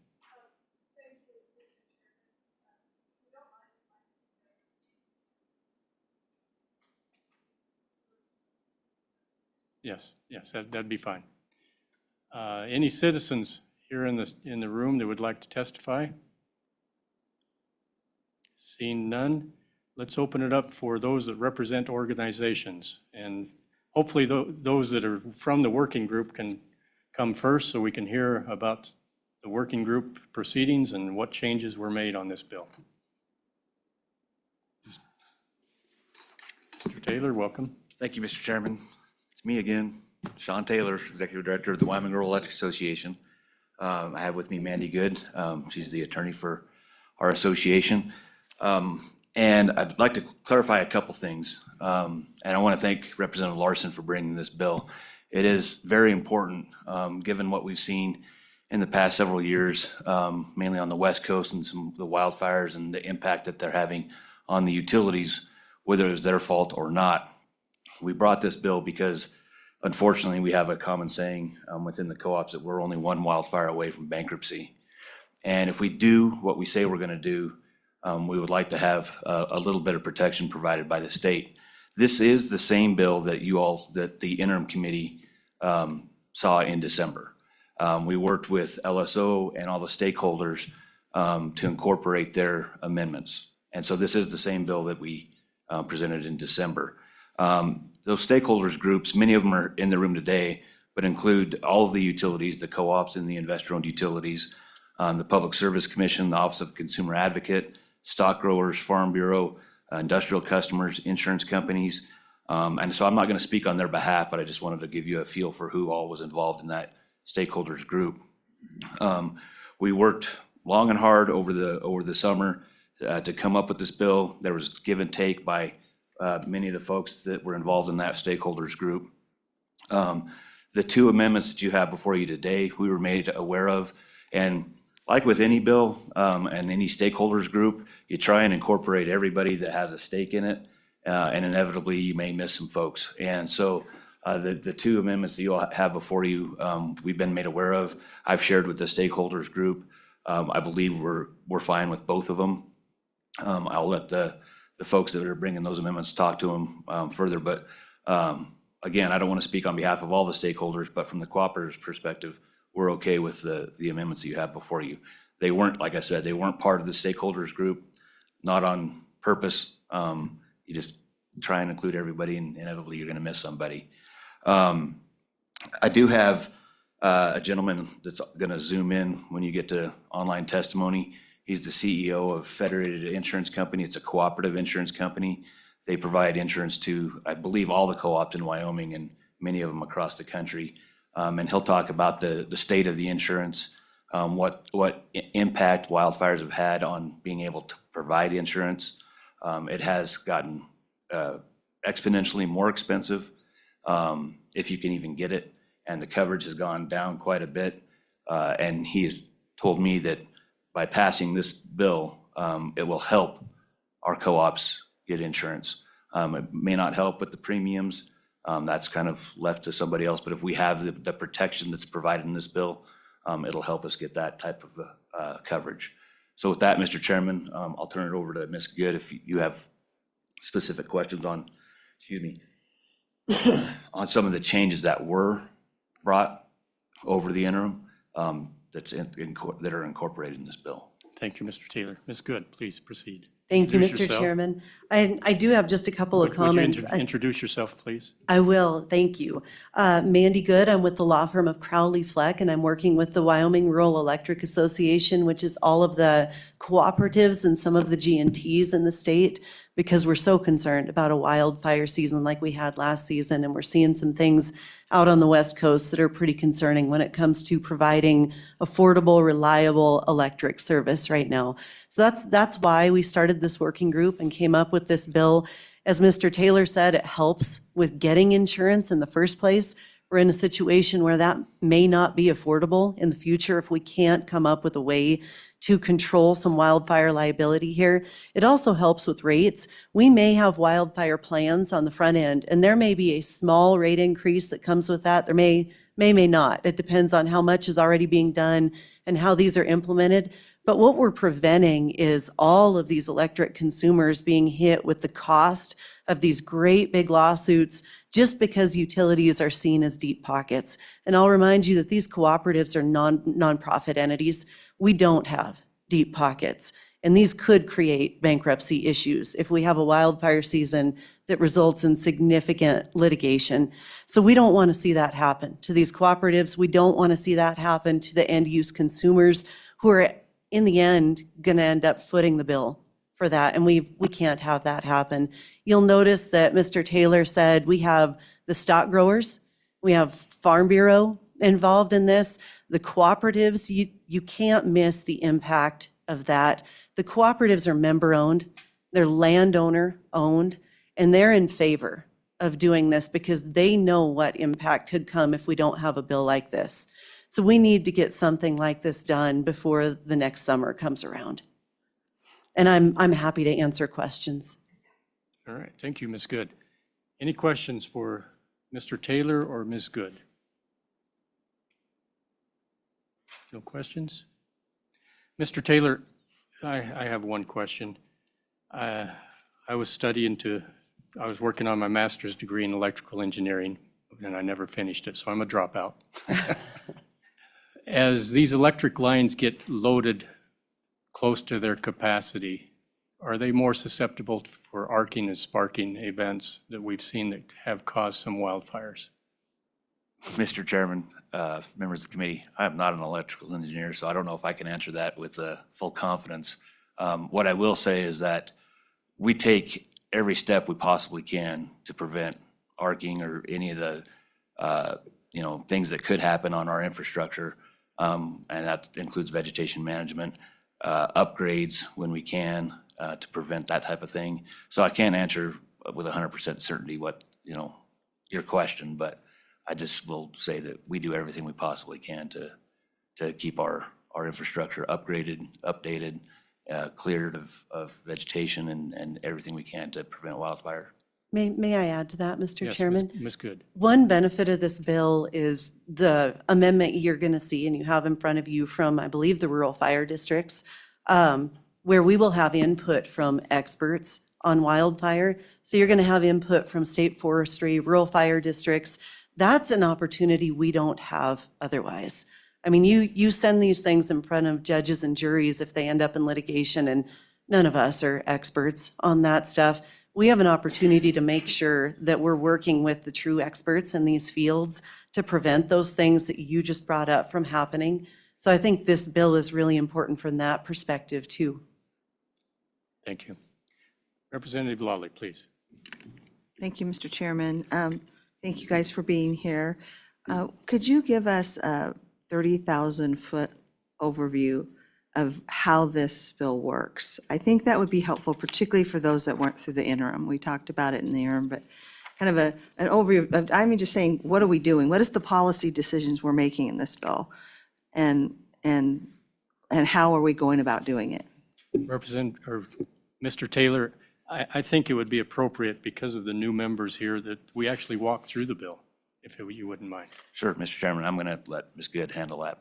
Yes, that'd be fine. Any citizens here in the room that would like to testify? Seeing none, let's open it up for those that represent organizations. And hopefully those that are from the working group can come first so we can hear about the working group proceedings and what changes were made on this bill. Mr. Taylor, welcome. Thank you, Mr. Chairman. It's me again, Sean Taylor, Executive Director of the Wyoming Rural Electric Association. I have with me Mandy Good. She's the attorney for our association. And I'd like to clarify a couple things. And I want to thank Representative Larson for bringing this bill. It is very important, given what we've seen in the past several years, mainly on the West Coast and some of the wildfires and the impact that they're having on the utilities, whether it's their fault or not. We brought this bill because unfortunately we have a common saying within the co-ops that we're only one wildfire away from bankruptcy. And if we do what we say we're going to do, we would like to have a little bit of protection provided by the state. This is the same bill that the interim committee saw in December. We worked with LSO and all the stakeholders to incorporate their amendments. And so this is the same bill that we presented in December. Those stakeholders groups, many of them are in the room today, but include all of the utilities, the co-ops and the investor-owned utilities, the Public Service Commission, the Office of Consumer Advocate, stock growers, Farm Bureau, industrial customers, insurance companies. And so I'm not going to speak on their behalf, but I just wanted to give you a feel for who all was involved in that stakeholders group. We worked long and hard over the summer to come up with this bill. There was give and take by many of the folks that were involved in that stakeholders group. The two amendments that you have before you today, we were made aware of. And like with any bill and any stakeholders group, you try and incorporate everybody that has a stake in it. And inevitably you may miss some folks. And so the two amendments that you all have before you, we've been made aware of. I've shared with the stakeholders group I believe we're fine with both of them. I'll let the folks that are bringing those amendments talk to them further, but again, I don't want to speak on behalf of all the stakeholders, but from the cooperative's perspective, we're okay with the amendments that you have before you. They weren't, like I said, they weren't part of the stakeholders group, not on purpose. You just try and include everybody, and inevitably you're going to miss somebody. I do have a gentleman that's going to zoom in when you get to online testimony. He's the CEO of Federated Insurance Company. It's a cooperative insurance company. They provide insurance to, I believe, all the co-ops in Wyoming and many of them across the country. And he'll talk about the state of the insurance, what impact wildfires have had on being able to provide insurance. It has gotten exponentially more expensive if you can even get it, and the coverage has gone down quite a bit. And he has told me that by passing this bill, it will help our co-ops get insurance. It may not help with the premiums. That's kind of left to somebody else. But if we have the protection that's provided in this bill, it'll help us get that type of coverage. So with that, Mr. Chairman, I'll turn it over to Ms. Good if you have specific questions on, excuse me, on some of the changes that were brought over the interim that are incorporated in this bill. Thank you, Mr. Taylor. Ms. Good, please proceed. Thank you, Introduce Mr. yourself. Chairman. I do have just a couple of Would you comments. introduce yourself, please? I will, thank you. Mandy Good, I'm with the law firm of Crowley Fleck, and I'm working with the Wyoming Rural Electric Association, which is all of the cooperatives and some of the G&Ts in the state, because we're so concerned about a wildfire season like we had last season, and we're seeing some things out on the West Coast that are pretty concerning when it comes to providing affordable, reliable electric service right now. So that's why we started this working group and came up with this bill. As Mr. Taylor said, it helps with getting insurance in the first place. We're in a situation where that may not be affordable in the future if we can't come up with a way to control some wildfire liability here. It also helps with rates. We may have wildfire plans on the front end, and there may be a small rate increase that comes with that. There may not. It depends on how much is already being done and how these are implemented. But what we're preventing is all of these electric consumers being hit with the cost of these great big lawsuits just because utilities are seen as deep pockets. And I'll remind you that these cooperatives are nonprofit entities. We don't have deep pockets. And these could create bankruptcy issues if we have a wildfire season that results in significant litigation. So we don't want to see that happen to these cooperatives. We don't want to see that happen to the end-use consumers who are, in the end, going to end up footing the bill for that. And we can't have that happen. You'll notice that Mr. Taylor said we have the stock growers, we have Farm Bureau involved in this, the cooperatives. You can't miss the impact of that. The cooperatives are member-owned, they're landowner-owned, and they're in favor of doing this because they know what impact could come if we don't have a bill like this. So we need to get something like this done before the next summer comes around. And I'm happy to answer questions. All right, thank you, Ms. Good. Any questions for Mr. Taylor or Ms. Good? No questions? Mr. Taylor, I have one question. I was working on my master's degree in electrical engineering, and I never finished it, so I'm a dropout. As these electric lines get loaded close to their capacity, are they more susceptible for arcing and sparking events that we've seen that have caused some wildfires? Mr. Chairman, members of the committee, I'm not an electrical engineer, so I don't know if I can answer that with full confidence. What I will say is that we take every step we possibly can to prevent arcing or any of the things that could happen on our infrastructure, and that includes vegetation management, upgrades when we can to prevent that type of thing. So I can't answer with 100% certainty what your question, but I just will say that we do everything we possibly can to keep our infrastructure upgraded, updated, cleared of vegetation and everything we can to prevent wildfire. May I add to that, Mr. Yes, Chairman? Ms. Good. One benefit of this bill is the amendment you're going to see, and you have in front of you from, I believe, the rural fire districts, where we will have input from experts on wildfire. So you're going to have input from state forestry, rural fire districts. That's an opportunity we don't have otherwise. I mean, you send these things in front of judges and juries if they end up in litigation, and none of us are experts on that stuff. We have an opportunity to make sure that we're working with the true experts in these fields to prevent those things that you just brought up from happening. So I think this bill is really important from that perspective too. Thank you. Representative Lawley, please. Thank you, Mr. Chairman. Thank you guys for being here. Could you give us a 30,000-foot overview of how this bill works? I think that would be helpful, particularly for those that weren't through the interim. We talked about it in the interim, but kind of an overview of, I mean, just saying, what are we doing? What is the policy decisions we're making in this bill? And how are we going about doing it? Mr. Taylor, I think it would be appropriate because of the new members here that we actually walk through the bill, if you wouldn't mind. Sure, Mr. Chairman, I'm going to let Ms. Good handle that.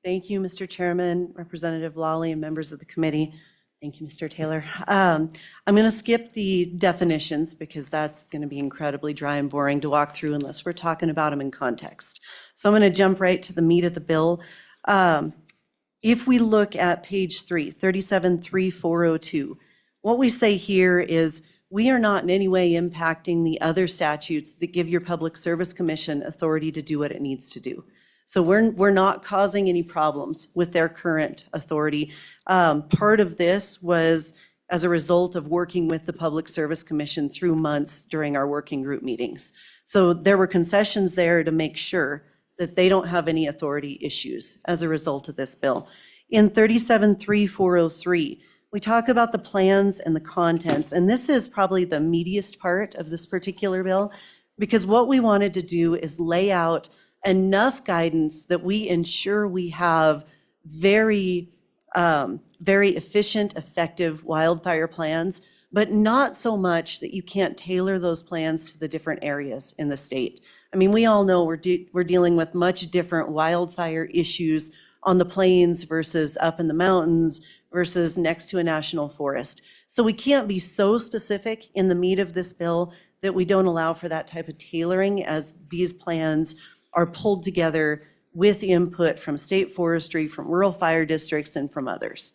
Thank you, Mr. Chairman, Representative Lawley, and members of the committee. Thank you, Mr. Taylor. I'm going to skip the definitions because that's going to be incredibly dry and boring to walk through unless we're talking about them in context. So I'm going to jump right to the meat of the bill. If we look at page 3, 373402, what we say here is we are not in any way impacting the other statutes that give your Public Service Commission authority to do what it needs to do. So we're not causing any problems with their current authority. Part of this was as a result of working with the Public Service Commission through months during our working group meetings. So there were concessions there to make sure that they don't have any authority issues as a result of this bill. In 373403, we talk about the plans and the contents, and this is probably the meatiest part of this particular bill, because what we wanted to do is lay out enough guidance that we ensure we have very efficient, effective wildfire plans, but not so much that you can't tailor those plans to the different areas in the state. I mean, we all know we're dealing with much different wildfire issues on the plains versus up in the mountains versus next to a national forest. So we can't be so specific in the meat of this bill that we don't allow for that type of tailoring as these plans are pulled together with input from state forestry, from rural fire districts, and from others.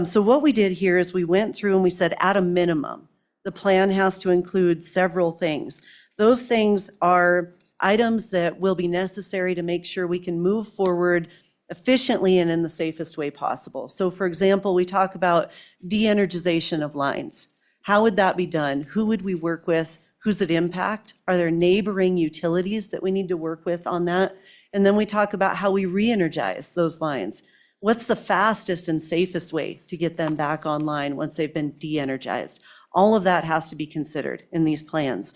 So what we did here is we went through and we said, at a minimum, the plan has to include several things. Those things are items that will be necessary to make sure we can move forward efficiently and in the safest way possible. So for example, we talk about de-energization of lines. How would that be done? Who would we work with? Who's it impact? Are there neighboring utilities that we need to work with on that? And then we talk about how we re-energize those lines. What's the fastest and safest way to get them back online once they've been de-energized? All of that has to be considered in these plans.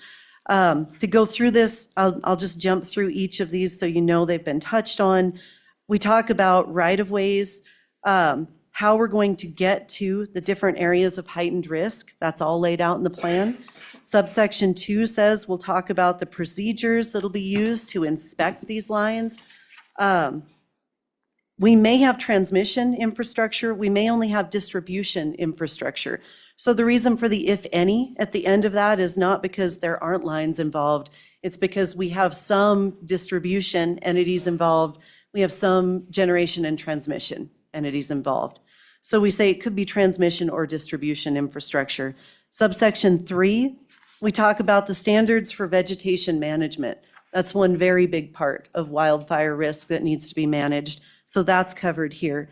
To go through this, I'll just jump through each of these so you know they've been touched on. We talk about right-of-ways, how we're going to get to the different areas of heightened risk. That's all laid out in the plan. Subsection 2 says we'll talk about the procedures that'll be used to inspect these lines. We may have transmission infrastructure. We may only have distribution infrastructure. So the reason for the if any at the end of that is not because there aren't lines involved. It's because we have some distribution entities involved. We have some generation and transmission entities involved. So we say it could be transmission or distribution infrastructure. Subsection 3, we talk about the standards for vegetation management. That's one very big part of wildfire risk that needs to be managed. So that's covered here.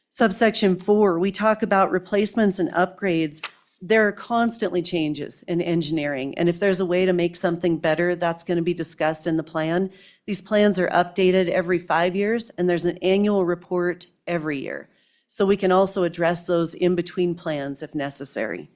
Subsection 4, we talk about replacements and upgrades. There are constantly changes in engineering, and if there's a way to make something better, that's going to be discussed in the plan. These plans are updated every 5 years, and there's an annual report every year. So we can also address those in between plans if necessary.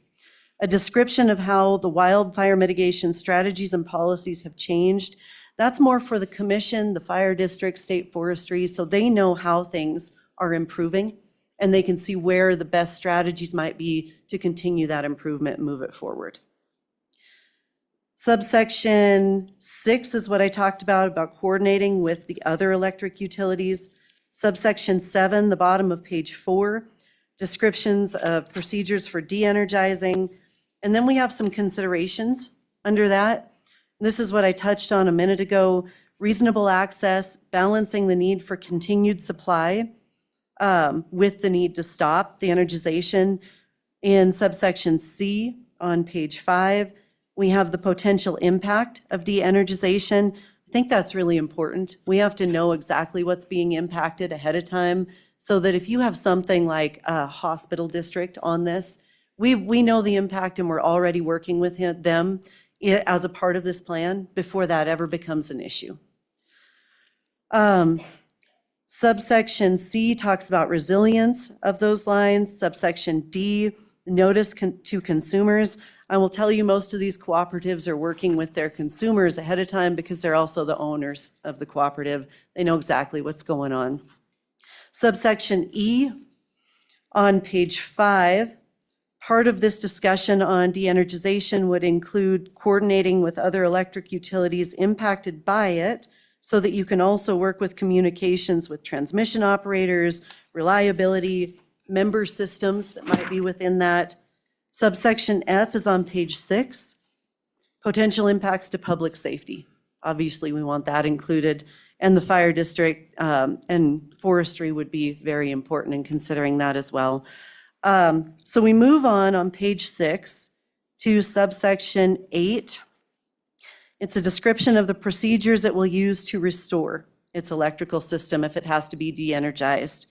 A description of how the wildfire mitigation strategies and policies have changed. That's more for the commission, the fire district, state forestry, so they know how things are improving and they can see where the best strategies might be to continue that improvement and move it forward. Subsection 6 is what I talked about coordinating with the other electric utilities. Subsection 7, the bottom of page 4, descriptions of procedures for de-energizing. And then we have some considerations under that. This is what I touched on a minute ago, reasonable access, balancing the need for continued supply with the need to stop the energization. In subsection C on page 5, we have the potential impact of de-energization. I think that's really important. We have to know exactly what's being impacted ahead of time so that if you have something like a hospital district on this, we know the impact and we're already working with them as a part of this plan before that ever becomes an issue. Subsection C talks about resilience of those lines. Subsection D, notice to consumers. I will tell you, most of these cooperatives are working with their consumers ahead of time because they're also the owners of the cooperative. They know exactly what's going on. Subsection E, on page 5, part of this discussion on de-energization would include coordinating with other electric utilities impacted by it so that you can also work with communications with transmission operators, reliability, member systems that might be within that. Subsection F is on page 6, potential impacts to public safety. Obviously, we want that included. And the fire district and forestry would be very important in considering that as well. So we move on page 6 to subsection 8. It's a description of the procedures it will use to restore its electrical system if it has to be de-energized.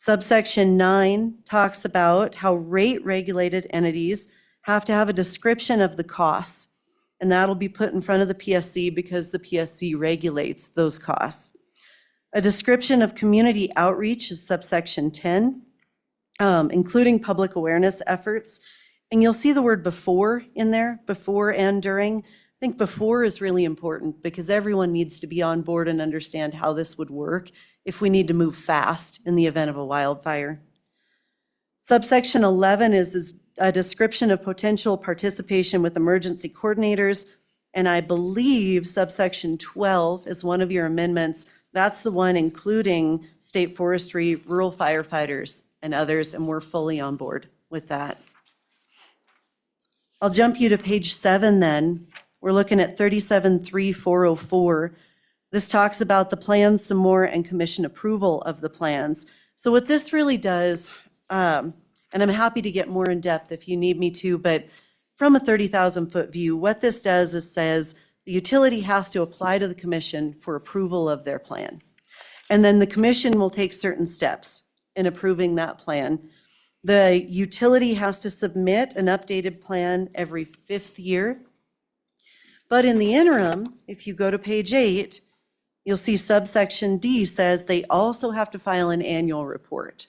Subsection 9 talks about how rate-regulated entities have to have a description of the costs, and that'll be put in front of the PSC because the PSC regulates those costs. A description of community outreach is subsection 10, including public awareness efforts. And you'll see the word before in there, before and during. I think before is really important because everyone needs to be on board and understand how this would work if we need to move fast in the event of a wildfire. Subsection 11 is a description of potential participation with emergency coordinators. And I believe subsection 12 is one of your amendments. That's the one including state forestry, rural firefighters, and others, and we're fully on board with that. I'll jump you to page 7 then. We're looking at 37.3.404. This talks about the plans some more and commission approval of the plans. So what this really does, and I'm happy to get more in depth if you need me to, but from a 30,000-foot view, what this does is says the utility has to apply to the commission for approval of their plan. And then the commission will take certain steps in approving that plan. The utility has to submit an updated plan every 5th year. But in the interim, if you go to page 8, you'll see subsection D says they also have to file an annual report.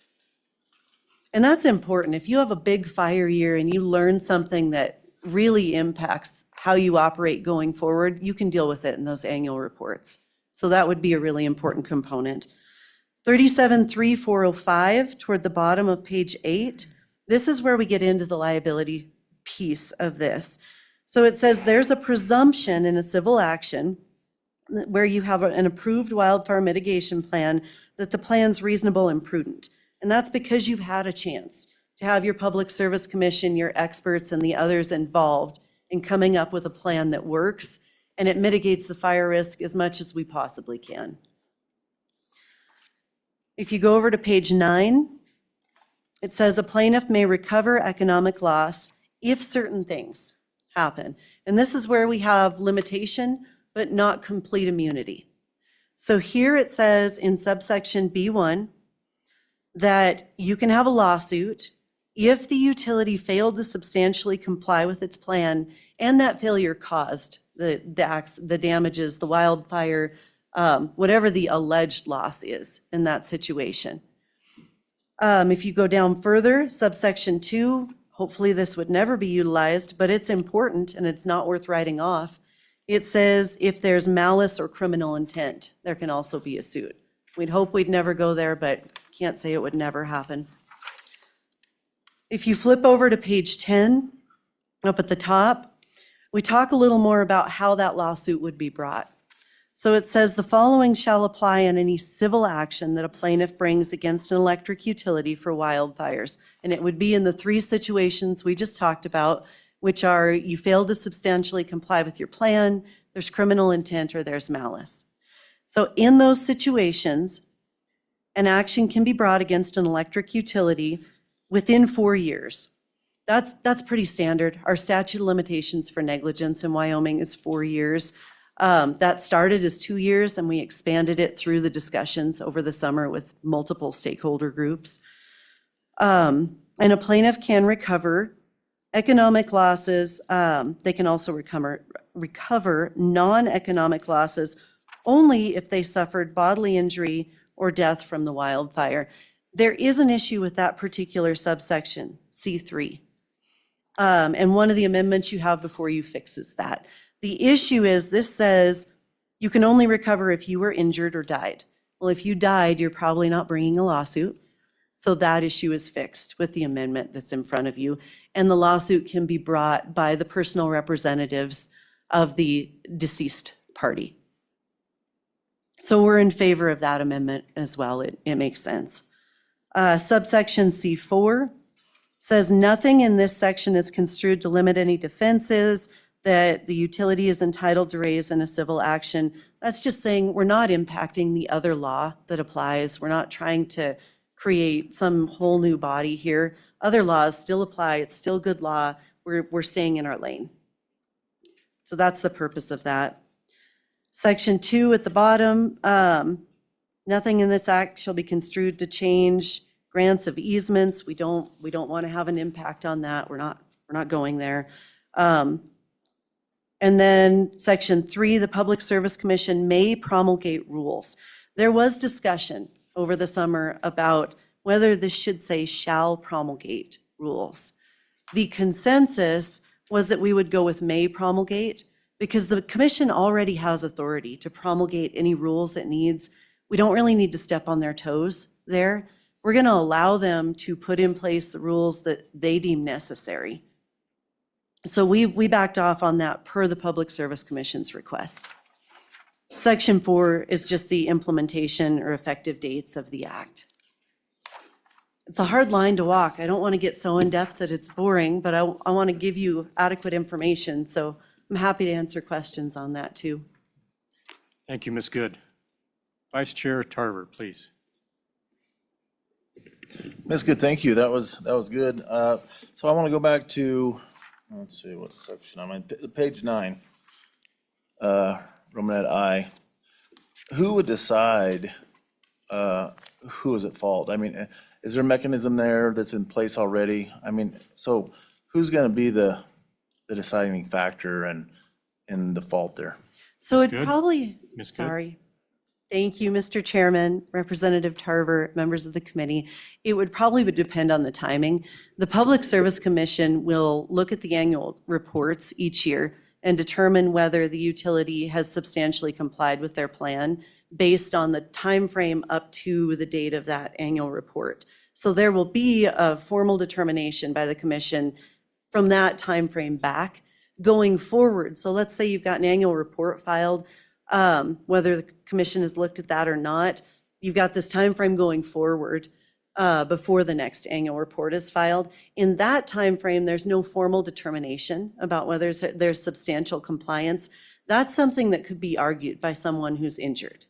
And that's important. If you have a big fire year and you learn something that really impacts how you operate going forward, you can deal with it in those annual reports. So that would be a really important component. 37.3.405, toward the bottom of page 8, this is where we get into the liability piece of this. So it says there's a presumption in a civil action where you have an approved wildfire mitigation plan that the plan's reasonable and prudent. And that's because you've had a chance to have your Public Service Commission, your experts, and the others involved in coming up with a plan that works, and it mitigates the fire risk as much as we possibly can. If you go over to page 9, it says a plaintiff may recover economic loss if certain things happen. And this is where we have limitation, but not complete immunity. So here it says in subsection B1 that you can have a lawsuit if the utility failed to substantially comply with its plan and that failure caused the damages, the wildfire, whatever the alleged loss is in that situation. If you go down further, subsection 2, hopefully this would never be utilized, but it's important and it's not worth writing off. It says if there's malice or criminal intent, there can also be a suit. We'd hope we'd never go there, but can't say it would never happen. If you flip over to page 10, up at the top, we talk a little more about how that lawsuit would be brought. So it says the following shall apply in any civil action that a plaintiff brings against an electric utility for wildfires. And it would be in the three situations we just talked about, which are you fail to substantially comply with your plan, there's criminal intent, or there's malice. So in those situations, an action can be brought against an electric utility within 4 years. That's pretty standard. Our statute of limitations for negligence in Wyoming is 4 years. That started as 2 years, and we expanded it through the discussions over the summer with multiple stakeholder groups. And a plaintiff can recover economic losses. They can also recover non-economic losses only if they suffered bodily injury or death from the wildfire. There is an issue with that particular subsection, C3. And one of the amendments you have before you fixes that. The issue is this says you can only recover if you were injured or died. Well, if you died, you're probably not bringing a lawsuit. So that issue is fixed with the amendment that's in front of you. And the lawsuit can be brought by the personal representatives of the deceased party. So we're in favor of that amendment as well. It makes sense. Subsection C4 says nothing in this section is construed to limit any defenses that the utility is entitled to raise in a civil action. That's just saying we're not impacting the other law that applies. We're not trying to create some whole new body here. Other laws still apply. It's still good law. We're staying in our lane. So that's the purpose of that. Section 2 at the bottom, nothing in this act shall be construed to change grants of easements. We don't want to have an impact on that. We're not going there. And then section 3, the Public Service Commission may promulgate rules. There was discussion over the summer about whether this should say shall promulgate rules. The consensus was that we would go with may promulgate because the commission already has authority to promulgate any rules it needs. We don't really need to step on their toes there. We're going to allow them to put in place the rules that they deem necessary. So we backed off on that per the Public Service Commission's request. Section 4 is just the implementation or effective dates of the act. It's a hard line to walk. I don't want to get so in-depth that it's boring, but I want to give you adequate information. So I'm happy to answer questions on that too. Thank you, Ms. Good. Vice Chair Tarver, please. Ms. Good, thank you. That was good. So I want to go back to, let's see what section I'm in, page 9, Romanet I. Who would decide who is at fault? I mean, is there a mechanism there that's in place already? I mean, so who's going to be the deciding factor and the fault there? So it Good. probably, Ms. Good. sorry. Thank you, Mr. Chairman, Representative Tarver, members of the committee. It would probably depend on the timing. The Public Service Commission will look at the annual reports each year and determine whether the utility has substantially complied with their plan based on the time frame up to the date of that annual report. So there will be a formal determination by the commission from that time frame back going forward. So let's say you've got an annual report filed, whether the commission has looked at that or not, you've got this time frame going forward before the next annual report is filed. In that time frame, there's no formal determination about whether there's substantial compliance. That's something that could be argued by someone who's injured.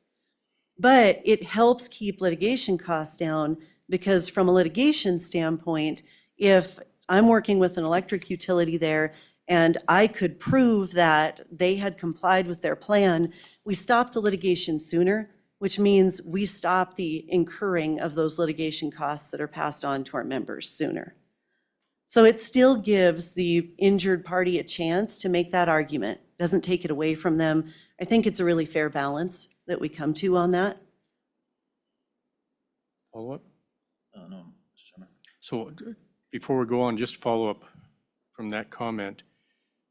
But it helps keep litigation costs down because from a litigation standpoint, if I'm working with an electric utility there and I could prove that they had complied with their plan, we stop the litigation sooner, which means we stop the incurring of those litigation costs that are passed on to our members sooner. So it still gives the injured party a chance to make that argument, doesn't take it away from them. I think it's a really fair balance that we come to on that. Follow up? Oh, no, Mr. Chairman. So before we go on, just follow up from that comment.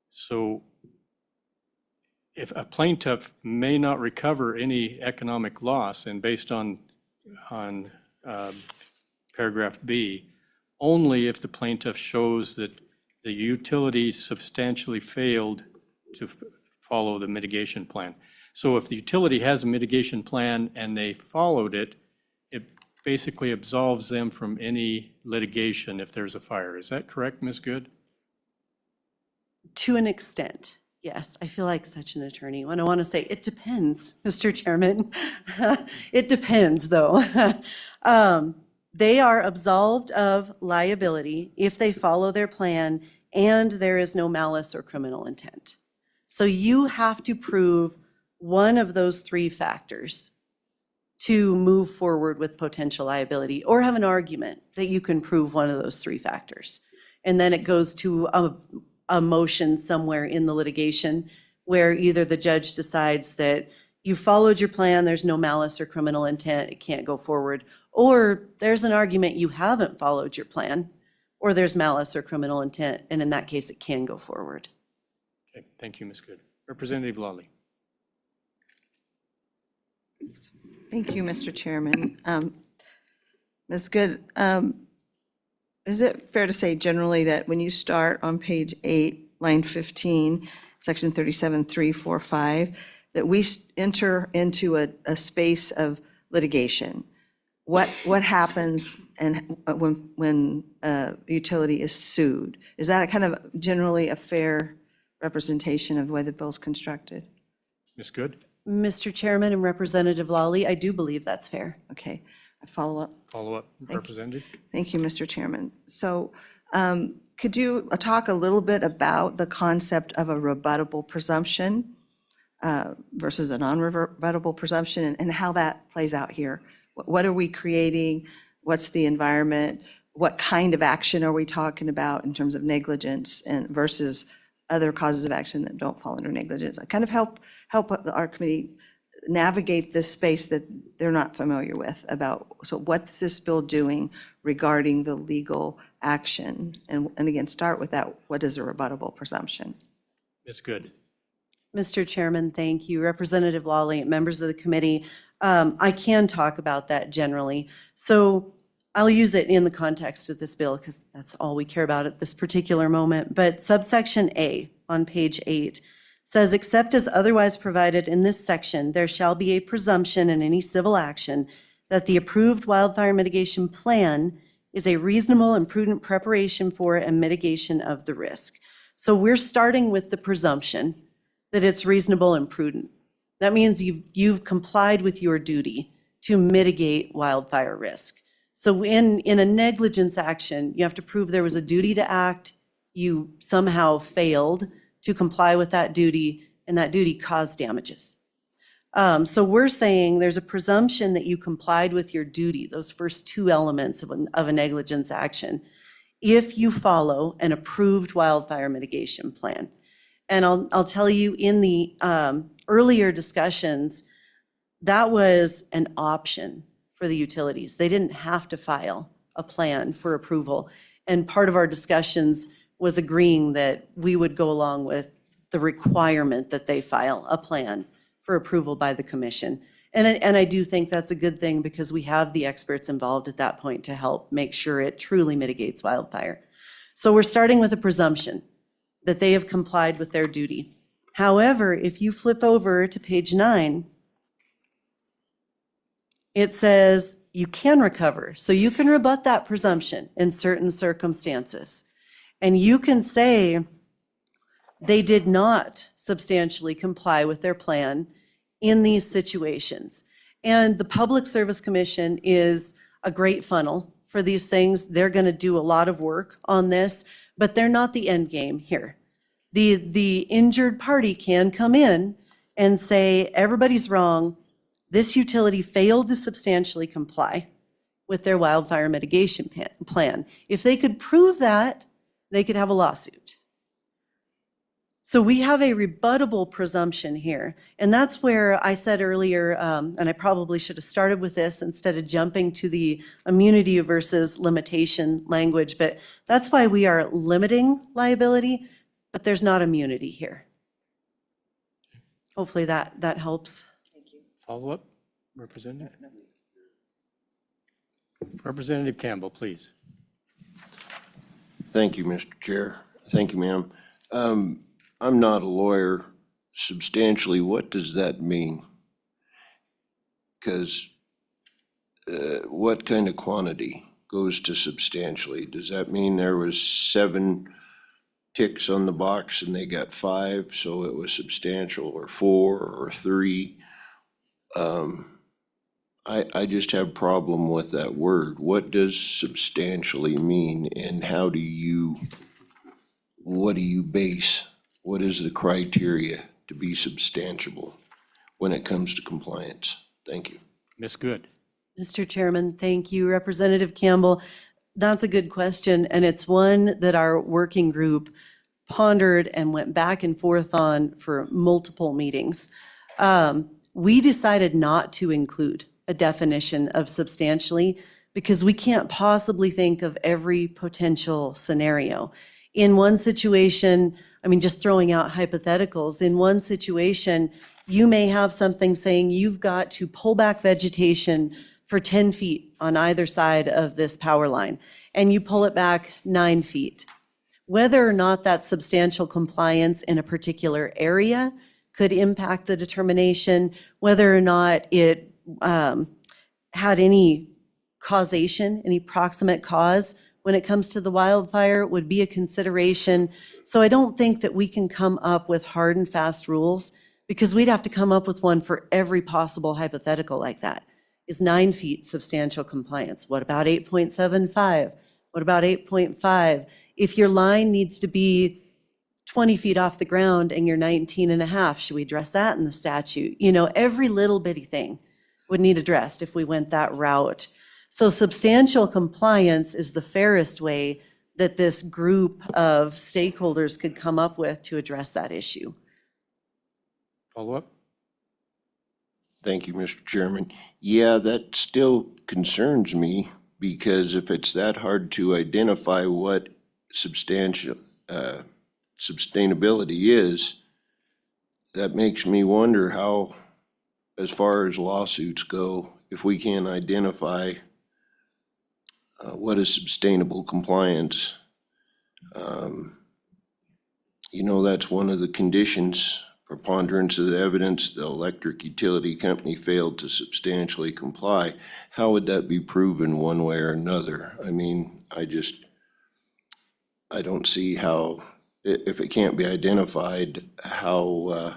So if a plaintiff may not recover any economic loss, and based on paragraph B, only if the plaintiff shows that the utility substantially failed to follow the mitigation plan. So if the utility has a mitigation plan and they followed it, it basically absolves them from any litigation if there's a fire. Is that correct, Ms. Good? To an extent, yes. I feel like such an attorney when I want to say, it depends, Mr. Chairman. It depends, though. They are absolved of liability if they follow their plan and there is no malice or criminal intent. So you have to prove one of those three factors to move forward with potential liability, or have an argument that you can prove one of those three factors. And then it goes to a motion somewhere in the litigation where either the judge decides that you followed your plan, there's no malice or criminal intent, it can't go forward, or there's an argument you haven't followed your plan, or there's malice or criminal intent, and in that case, it can go forward. Okay, thank you, Ms. Good. Representative Lawley. Thank you, Mr. Chairman. Ms. Good, is it fair to say generally that when you start on page 8, line 15, section 37.345, that we enter into a space of litigation? What happens and when a utility is sued? Is that kind of generally a fair representation of the way the bill's constructed? Ms. Good, Mr. Chairman and Representative Lawley, I do believe that's fair. Okay, I follow up. follow up, Representative. Thank you, Mr. Chairman. So could you talk a little bit about the concept of a rebuttable presumption versus a non-rebuttable presumption and how that plays out here? What are we creating? What's the environment? What kind of action are we talking about in terms of negligence and versus other causes of action that don't fall under negligence? I kind of help our committee navigate this space that they're not familiar with about, so what's this bill doing regarding the legal action? And again, start with that, what is a rebuttable presumption? Ms. Good, Mr. Chairman, thank you. Representative Lawley, members of the committee, I can talk about that generally. So I'll use it in the context of this bill because that's all we care about at this particular moment. But subsection A on page 8 says, except as otherwise provided in this section, there shall be a presumption in any civil action that the approved wildfire mitigation plan is a reasonable and prudent preparation for and mitigation of the risk. So we're starting with the presumption that it's reasonable and prudent. That means you've complied with your duty to mitigate wildfire risk. So in a negligence action, you have to prove there was a duty to act, you somehow failed to comply with that duty, and that duty caused damages. So we're saying there's a presumption that you complied with your duty, those first two elements of a negligence action, if you follow an approved wildfire mitigation plan. And I'll tell you, in the earlier discussions, that was an option for the utilities. They didn't have to file a plan for approval. And part of our discussions was agreeing that we would go along with the requirement that they file a plan for approval by the commission. And I do think that's a good thing because we have the experts involved at that point to help make sure it truly mitigates wildfire. So we're starting with a presumption that they have complied with their duty. However, if you flip over to page 9, it says you can recover. So you can rebut that presumption in certain circumstances. And you can say they did not substantially comply with their plan in these situations. And the Public Service Commission is a great funnel for these things. They're going to do a lot of work on this, but they're not the end game here. The injured party can come in and say, everybody's wrong. This utility failed to substantially comply with their wildfire mitigation plan. If they could prove that, they could have a lawsuit. So we have a rebuttable presumption here. And that's where I said earlier, and I probably should have started with this instead of jumping to the immunity versus limitation language, but that's why we are limiting liability, but there's not immunity here. Hopefully that helps. follow up, Representative? Representative Campbell, please. Thank you, Mr. Chair. Thank you, ma'am. I'm not a lawyer. Substantially, what does that mean? Because what kind of quantity goes to substantially? Does that mean there was 7 ticks on the box and they got 5, so it was substantial, or 4 or 3? I just have a problem with that word. What does substantially mean, and what do you base? What is the criteria to be substantiable when it comes to compliance? Thank you. Ms. Good. Mr. Chairman, thank you. Representative Campbell, that's a good question, and it's one that our working group pondered and went back and forth on for multiple meetings. We decided not to include a definition of substantially because we can't possibly think of every potential scenario. In one situation, I mean, just throwing out hypotheticals, in one situation, you may have something saying you've got to pull back vegetation for 10 feet on either side of this power line, and you pull it back 9 feet. Whether or not that's substantial compliance in a particular area could impact the determination, whether or not it had any causation, any proximate cause when it comes to the wildfire would be a consideration. So I don't think that we can come up with hard and fast rules because we'd have to come up with one for every possible hypothetical like that. Is 9 feet substantial compliance? What about 8.75? What about 8.5? If your line needs to be 20 feet off the ground and you're 19 and a half, should we address that in the statute? You know, every little bitty thing would need addressed if we went that route. So substantial compliance is the fairest way that this group of stakeholders could come up with to address that issue. Follow up? Thank you, Mr. Chairman. Yeah, that still concerns me because if it's that hard to identify what sustainability is, that makes me wonder how, as far as lawsuits go, if we can't identify what is sustainable compliance. You know, that's one of the conditions, preponderance of the evidence, the electric utility company failed to substantially comply. How would that be proven one way or another? I mean, I don't see how, if it can't be identified, how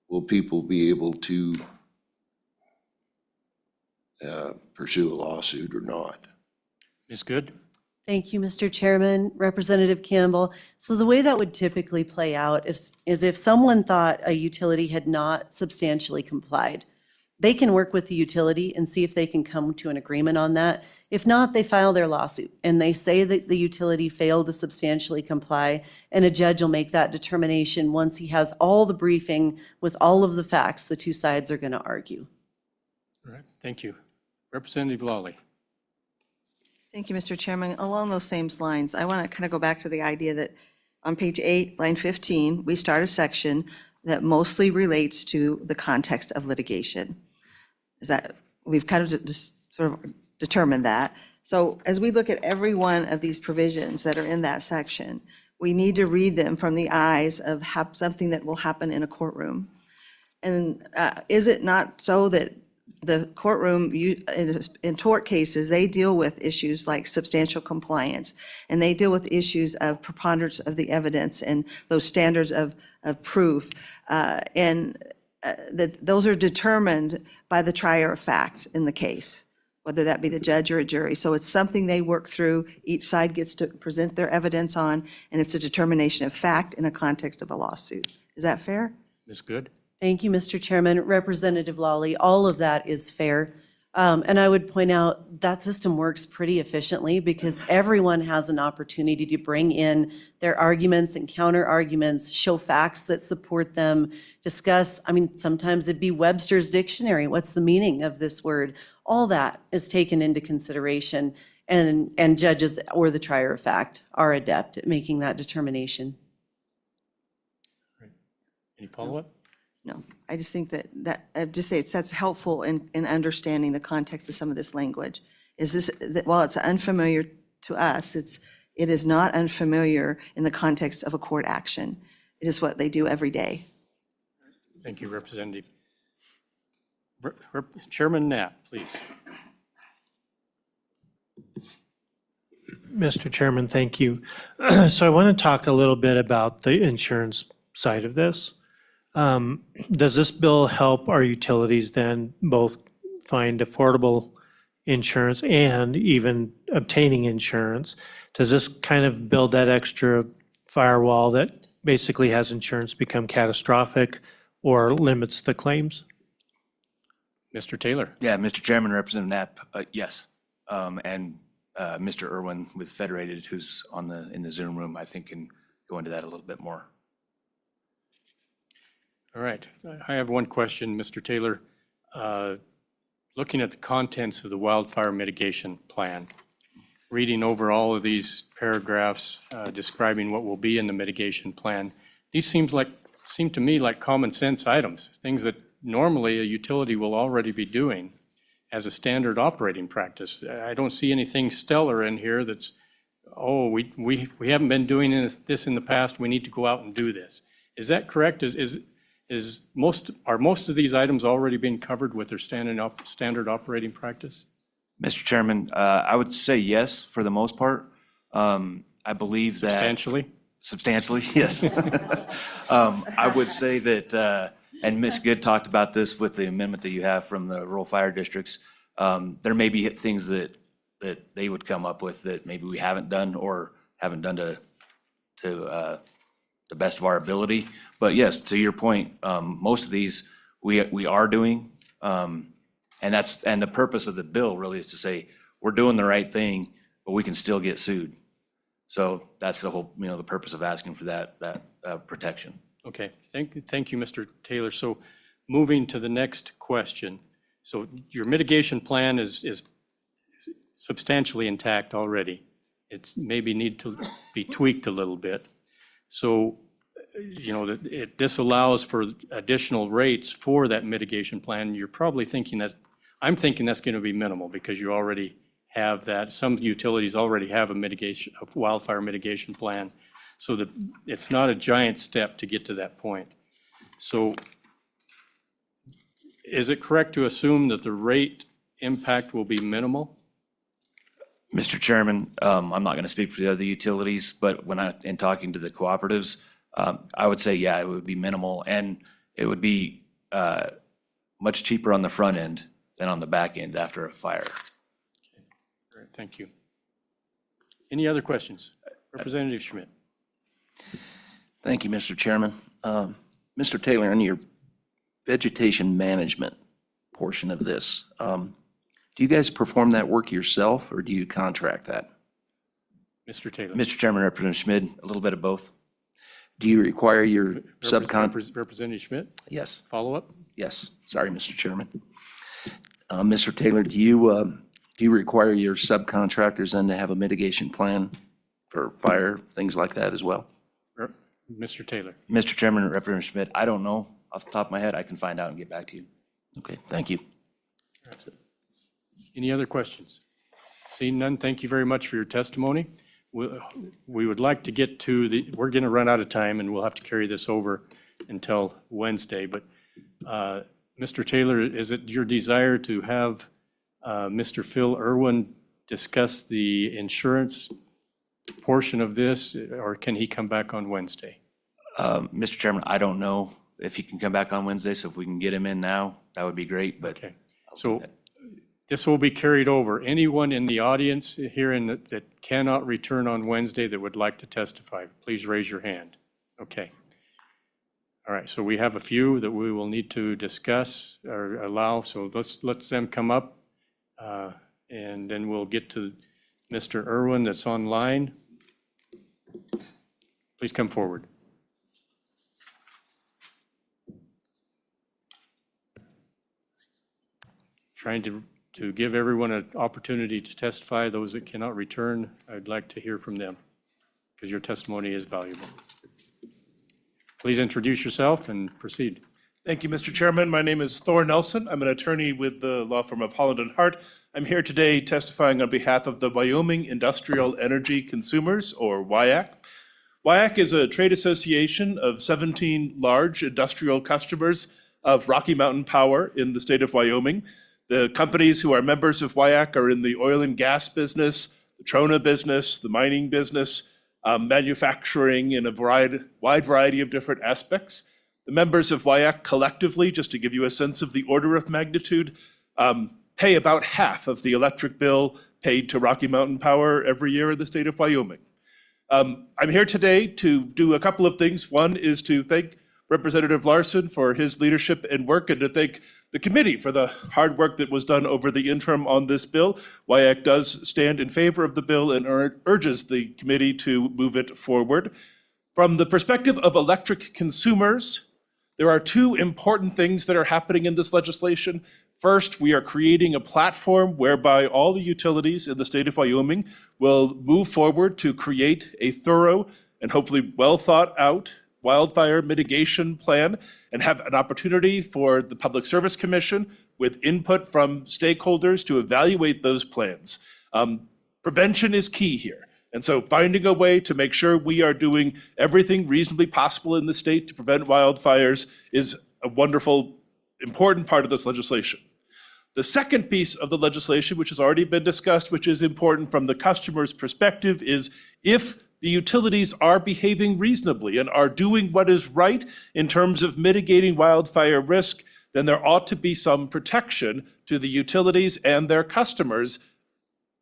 will people be able to pursue a lawsuit or not? Ms. Good. Thank you, Mr. Chairman. Representative Campbell. So the way that would typically play out is if someone thought a utility had not substantially complied, they can work with the utility and see if they can come to an agreement on that. If not, they file their lawsuit and they say that the utility failed to substantially comply, and a judge will make that determination once he has all the briefing with all of the facts the two sides are going to argue. All right, thank you. Representative Lawley. Thank you, Mr. Chairman. Along those same lines, I want to kind of go back to the idea that on page 8, line 15, we start a section that mostly relates to the context of litigation. Is that, we've kind of just sort of determined that. So as we look at every one of these provisions that are in that section, we need to read them from the eyes of something that will happen in a courtroom. And is it not so that the courtroom, in tort cases, they deal with issues like substantial compliance, and they deal with issues of preponderance of the evidence and those standards of proof, and that those are determined by the trier of fact in the case, whether that be the judge or a jury. So it's something they work through, each side gets to present their evidence on, and it's a determination of fact in a context of a lawsuit. Is that fair? Ms. Good. Thank you, Mr. Chairman. Representative Lawley, all of that is fair. And I would point out that system works pretty efficiently because everyone has an opportunity to bring in their arguments and counter arguments, show facts that support them, discuss, I mean, sometimes it'd be Webster's dictionary. What's the meaning of this word? All that is taken into consideration, and judges or the trier of fact are adept at making that determination. Any follow-up? No, I just think I'd just say that's helpful in understanding the context of some of this language. Is this, while it's unfamiliar to us, it is not unfamiliar in the context of a court action. It is what they do every day. Thank you, Representative. Chairman Knapp, please. Mr. Chairman, thank you. So I want to talk a little bit about the insurance side of this. Does this bill help our utilities then both find affordable insurance and even obtaining insurance? Does this kind of build that extra firewall that basically has insurance become catastrophic or limits the claims? Mr. Taylor? Yeah, Mr. Chairman, Representative Knapp, yes. And Mr. Irwin with Federated, who's in the Zoom room, I think can go into that a little bit more. All right. I have one question, Mr. Taylor. Looking at the contents of the wildfire mitigation plan, reading over all of these paragraphs describing what will be in the mitigation plan, these seem to me like common sense items, things that normally a utility will already be doing as a standard operating practice. I don't see anything stellar in here that's, oh, we haven't been doing this in the past, we need to go out and do this. Is that correct? Are most of these items already being covered with their standard operating practice? Mr. Chairman, I would say yes, for the most part. I believe that. Substantially, yes. I would say that, and Ms. Good talked about this with the amendment that you have from the rural fire districts. There may be things that they would come up with that maybe we haven't done or haven't done to the best of our ability. But yes, to your point, most of these we are doing. And the purpose of the bill really is to say, we're doing the right thing, but we can still get sued. So that's the whole, the purpose of asking for that protection. Okay, thank you, Mr. Taylor. So moving to the next question. So your mitigation plan is substantially intact already. It's maybe need to be tweaked a little bit. So, this allows for additional rates for that mitigation plan. You're probably thinking I'm thinking that's going to be minimal because you already have that. Some utilities already have a wildfire mitigation plan. So that it's not a giant step to get to that point. So is it correct to assume that the rate impact will be minimal? Mr. Chairman, I'm not going to speak for the other utilities, but in talking to the cooperatives, I would say, yeah, it would be minimal, and it would be much cheaper on the front end than on the back end after a fire. All right, thank you. Any other questions? Representative Schmidt. Thank you, Mr. Chairman. Mr. Taylor, on your vegetation management portion of this, do you guys perform that work yourself, or do you contract that? Mr. Taylor. Mr. Chairman, Representative Schmidt, a little bit of both. Do you require your subcontract? Representative Schmidt, Yes, follow up? yes. Sorry, Mr. Chairman. Mr. Taylor, do you require your subcontractors then to have a mitigation plan for fire, things like that as well? Mr. Taylor. Mr. Chairman, Representative Schmidt, I don't know off the top of my head. I can find out and get back to you. Okay, thank you. That's it. Any other questions? Seeing none, thank you very much for your testimony. We would like to get to we're going to run out of time and we'll have to carry this over until Wednesday. But Mr. Taylor, is it your desire to have Mr. Phil Irwin discuss the insurance portion of this, or can he come back on Wednesday? Mr. Chairman, I don't know if he can come back on Wednesday, so if we can get him in now, that would be great, but. Okay, so this will be carried over. Anyone in the audience here that cannot return on Wednesday that would like to testify, please raise your hand. Okay. All right, so we have a few that we will need to discuss or allow, so let's them come up, and then we'll get to Mr. Irwin that's online. Please come forward. Trying to give everyone an opportunity to testify. Those that cannot return, I'd like to hear from them because your testimony is valuable. Please introduce yourself and proceed. Thank you, Mr. Chairman. My name is Thor Nelson. I'm an attorney with the law firm of Holland and Hart. I'm here today testifying on behalf of the Wyoming Industrial Energy Consumers, or WIAC. WIAC is a trade association of 17 large industrial customers of Rocky Mountain Power in the state of Wyoming. The companies who are members of WIAC are in the oil and gas business, the trona business, the mining business, manufacturing in a wide variety of different aspects. The members of WIAC collectively, just to give you a sense of the order of magnitude, pay about half of the electric bill paid to Rocky Mountain Power every year in the state of Wyoming. I'm here today to do a couple of things. One is to thank Representative Larson for his leadership and work, and to thank the committee for the hard work that was done over the interim on this bill. WIAC does stand in favor of the bill and urges the committee to move it forward. From the perspective of electric consumers, there are two important things that are happening in this legislation. First, we are creating a platform whereby all the utilities in the state of Wyoming will move forward to create a thorough and hopefully well-thought-out wildfire mitigation plan and have an opportunity for the Public Service Commission with input from stakeholders to evaluate those plans. Prevention is key here. And so finding a way to make sure we are doing everything reasonably possible in the state to prevent wildfires is a wonderful, important part of this legislation. The second piece of the legislation, which has already been discussed, which is important from the customer's perspective, is if the utilities are behaving reasonably and are doing what is right in terms of mitigating wildfire risk, then there ought to be some protection to the utilities and their customers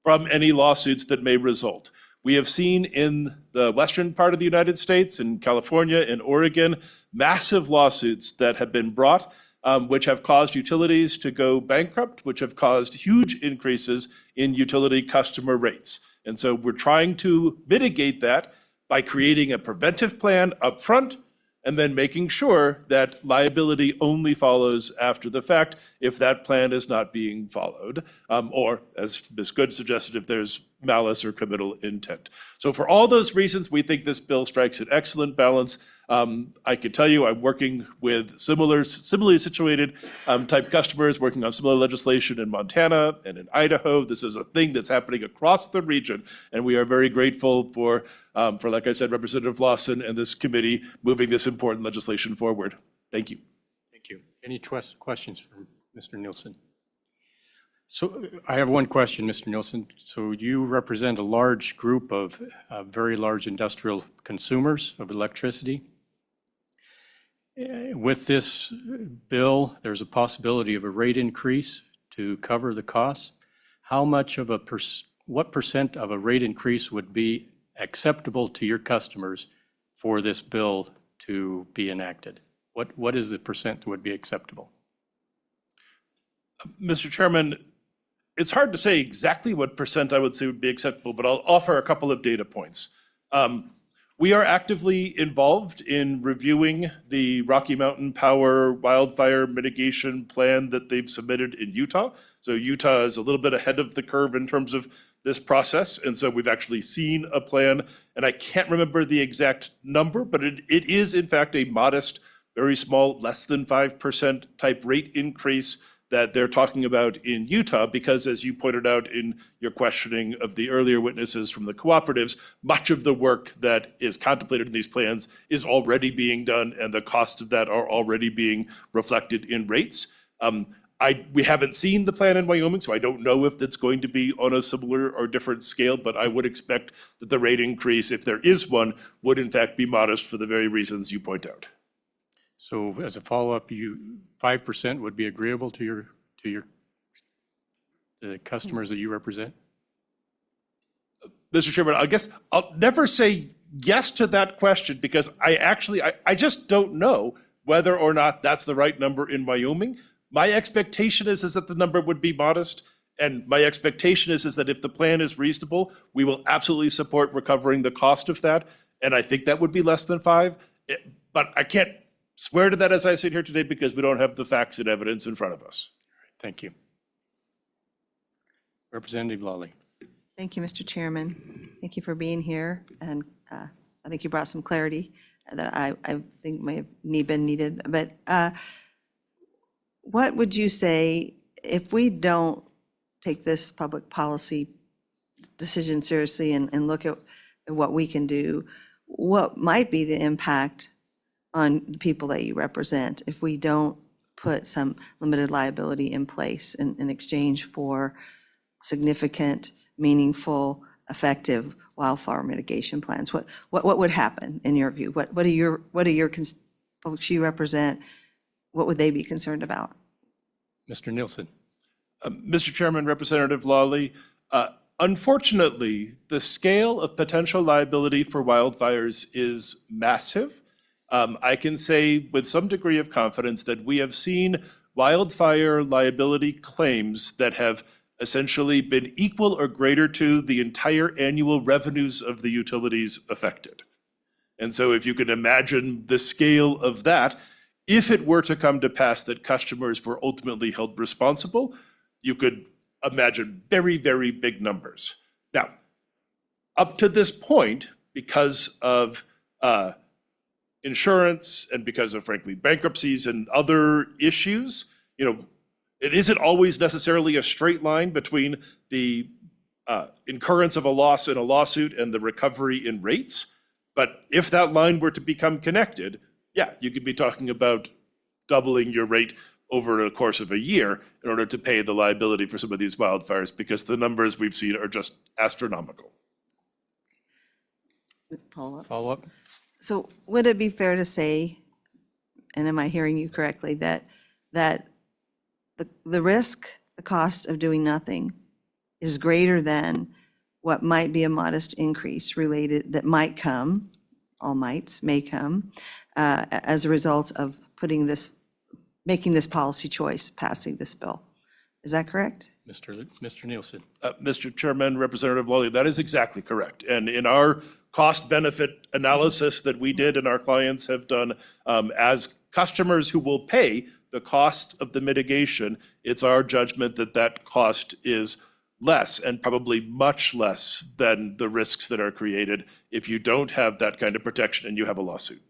from any lawsuits that may result. We have seen in the western part of the United States, in California, in Oregon, massive lawsuits that have been brought, which have caused utilities to go bankrupt, which have caused huge increases in utility customer rates. And so we're trying to mitigate that by creating a preventive plan up front and then making sure that liability only follows after the fact if that plan is not being followed, or as Ms. Good suggested, if there's malice or criminal intent. So for all those reasons, we think this bill strikes an excellent balance. I can tell you I'm working with similarly situated type customers, working on similar legislation in Montana and in Idaho. This is a thing that's happening across the region, and we are very grateful for like I said, Representative Lawson and this committee moving this important legislation forward. Thank you. Thank you. Any questions from Mr. Nielsen? So I have one question, Mr. Nielsen. So you represent a large group of very large industrial consumers of electricity. With this bill, there's a possibility of a rate increase to cover the costs. How much of what percent of a rate increase would be acceptable to your customers for this bill to be enacted? What is the percent that would be acceptable? Mr. Chairman, it's hard to say exactly what percent I would say would be acceptable, but I'll offer a couple of data points. We are actively involved in reviewing the Rocky Mountain Power wildfire mitigation plan that they've submitted in Utah. So Utah is a little bit ahead of the curve in terms of this process. And so we've actually seen a plan, and I can't remember the exact number, but it is in fact a modest, very small, less than 5% type rate increase that they're talking about in Utah, because as you pointed out in your questioning of the earlier witnesses from the cooperatives, much of the work that is contemplated in these plans is already being done, and the costs of that are already being reflected in rates. We haven't seen the plan in Wyoming, so I don't know if it's going to be on a similar or different scale, but I would expect that the rate increase, if there is one, would in fact be modest for the very reasons you point out. So as a follow-up, 5% would be agreeable to the customers that you represent? Mr. Chairman, I guess I'll never say yes to that question, because I just don't know whether or not that's the right number in Wyoming. My expectation is that the number would be modest, and my expectation is that if the plan is reasonable, we will absolutely support recovering the cost of that, and I think that would be less than 5. But I can't swear to that as I sit here today, because we don't have the facts and evidence in front of us. Thank you. Representative Lawley. Thank you, Mr. Chairman. Thank you for being here, and I think you brought some clarity that I think may have been needed. But what would you say if we don't take this public policy decision seriously and look at what we can do? what might be the impact on the people that you represent if we don't put some limited liability in place in exchange for significant, meaningful, effective wildfire mitigation plans? What would happen in your view? What are your folks you represent, what would they be concerned about? Mr. Nielsen. Mr. Chairman, Representative Lawley, unfortunately, the scale of potential liability for wildfires is massive. I can say with some degree of confidence that we have seen wildfire liability claims that have essentially been equal or greater to the entire annual revenues of the utilities affected. And so if you can imagine the scale of that, if it were to come to pass that customers were ultimately held responsible, you could imagine very, very big numbers. Now, up to this point, because of insurance and because of, frankly, bankruptcies and other issues, it isn't always necessarily a straight line between the incurrence of a loss in a lawsuit and the recovery in rates. But if that line were to become connected, yeah, you could be talking about doubling your rate over the course of a year in order to pay the liability for some of these wildfires, because the numbers we've seen are just astronomical. Follow-up? Follow-up? So would it be fair to say, and am I hearing you correctly, that the risk, the cost of doing nothing is greater than what might be a modest increase related, that might come, all might, may come, as a result of making this policy choice, passing this bill? Is that correct? Mr. Nielsen. Mr. Chairman, Representative Lawley, that is exactly correct. And in our cost-benefit analysis that we did and our clients have done, as customers who will pay the cost of the mitigation, it's our judgment that that cost is less and probably much less than the risks that are created if you don't have that kind of protection and you have a lawsuit.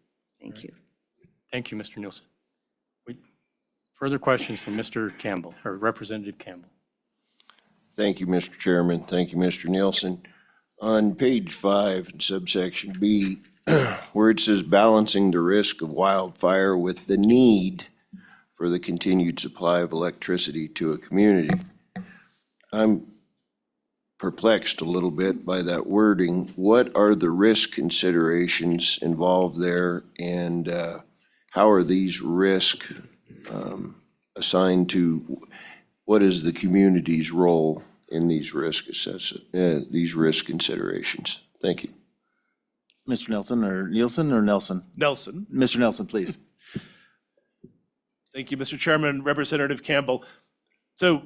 Thank you. Thank you, Mr. Nielsen. Further questions from Mr. Campbell, or Representative Campbell? Thank you, Mr. Chairman. Thank you, Mr. Nielsen. On page 5, in subsection B, where it says balancing the risk of wildfire with the need for the continued supply of electricity to a community, I'm perplexed a little bit by that wording. What are the risk considerations involved there, and how are these risks assigned to, what is the community's role in these risk these risk considerations? Thank you. Mr. Nelson or Nielsen or Nelson? Nelson. Mr. Nelson, please. Thank you, Mr. Chairman, Representative Campbell. So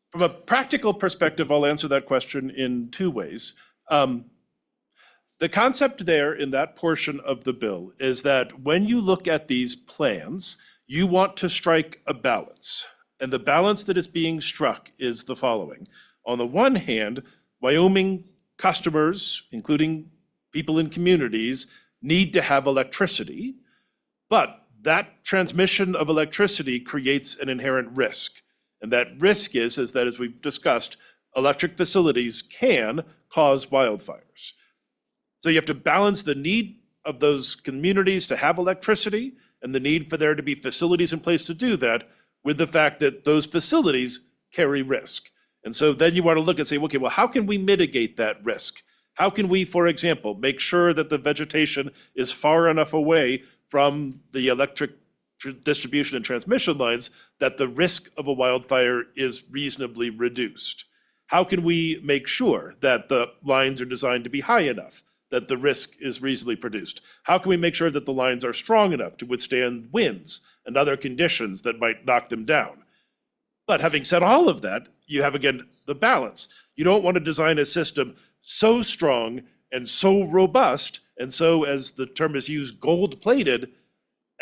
from a practical perspective, I'll answer that question in two ways. The concept there in that portion of the bill is that when you look at these plans, you want to strike a balance. And the balance that is being struck is the following. On the one hand, Wyoming customers, including people in communities, need to have electricity, but that transmission of electricity creates an inherent risk. And that risk is that, as we've discussed, electric facilities can cause wildfires. So you have to balance the need of those communities to have electricity and the need for there to be facilities in place to do that with the fact that those facilities carry risk. And so then you want to look and say, okay, well, how can we mitigate that risk? How can we, for example, make sure that the vegetation is far enough away from the electric distribution and transmission lines that the risk of a wildfire is reasonably reduced? How can we make sure that the lines are designed to be high enough, that the risk is reasonably produced? How can we make sure that the lines are strong enough to withstand winds and other conditions that might knock them down? But having said all of that, you have, again, the balance. You don't want to design a system so strong and so robust, and so, as the term is used, gold-plated,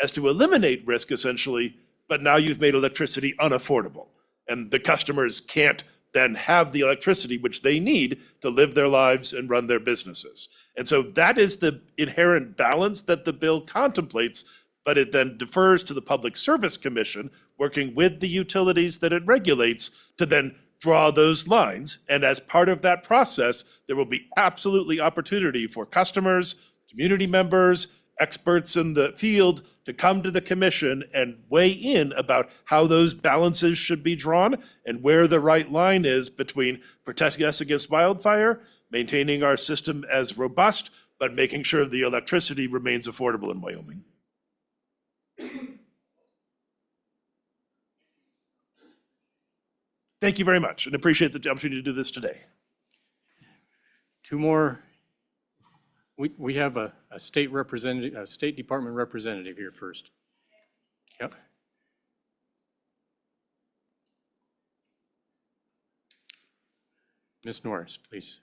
as to eliminate risk, essentially, but now you've made electricity unaffordable. And the customers can't then have the electricity which they need to live their lives and run their businesses. And so that is the inherent balance that the bill contemplates, but it then defers to the Public Service Commission, working with the utilities that it regulates, to then draw those lines. And as part of that process, there will be absolutely opportunity for customers, community members, experts in the field to come to the commission and weigh in about how those balances should be drawn and where the right line is between protecting us against wildfire, maintaining our system as robust, but making sure the electricity remains affordable in Wyoming. Thank you very much and appreciate the opportunity to do this today. Two more. We have a state representative, a State Department representative here first. Yep. Ms. Norris, please.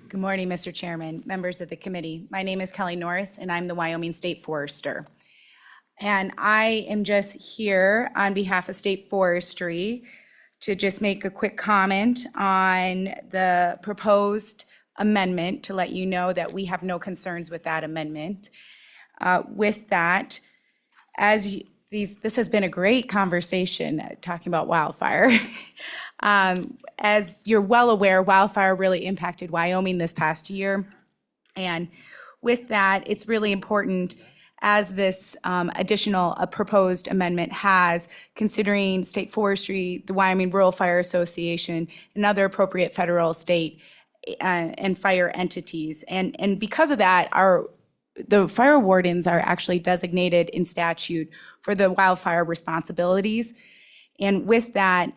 Good morning, Mr. Chairman, members of the committee. My name is Kelly Norris, and I'm the Wyoming State Forester. And I am just here on behalf of State Forestry to just make a quick comment on the proposed amendment to let you know that we have no concerns with that amendment. With that, this has been a great conversation talking about wildfire. As you're well aware, wildfire really impacted Wyoming this past year. And with that, it's really important as this additional proposed amendment has, considering state forestry, the Wyoming Rural Fire Association, and other appropriate federal, state, and fire entities. And because of that, the fire wardens are actually designated in statute for the wildfire responsibilities. And with that,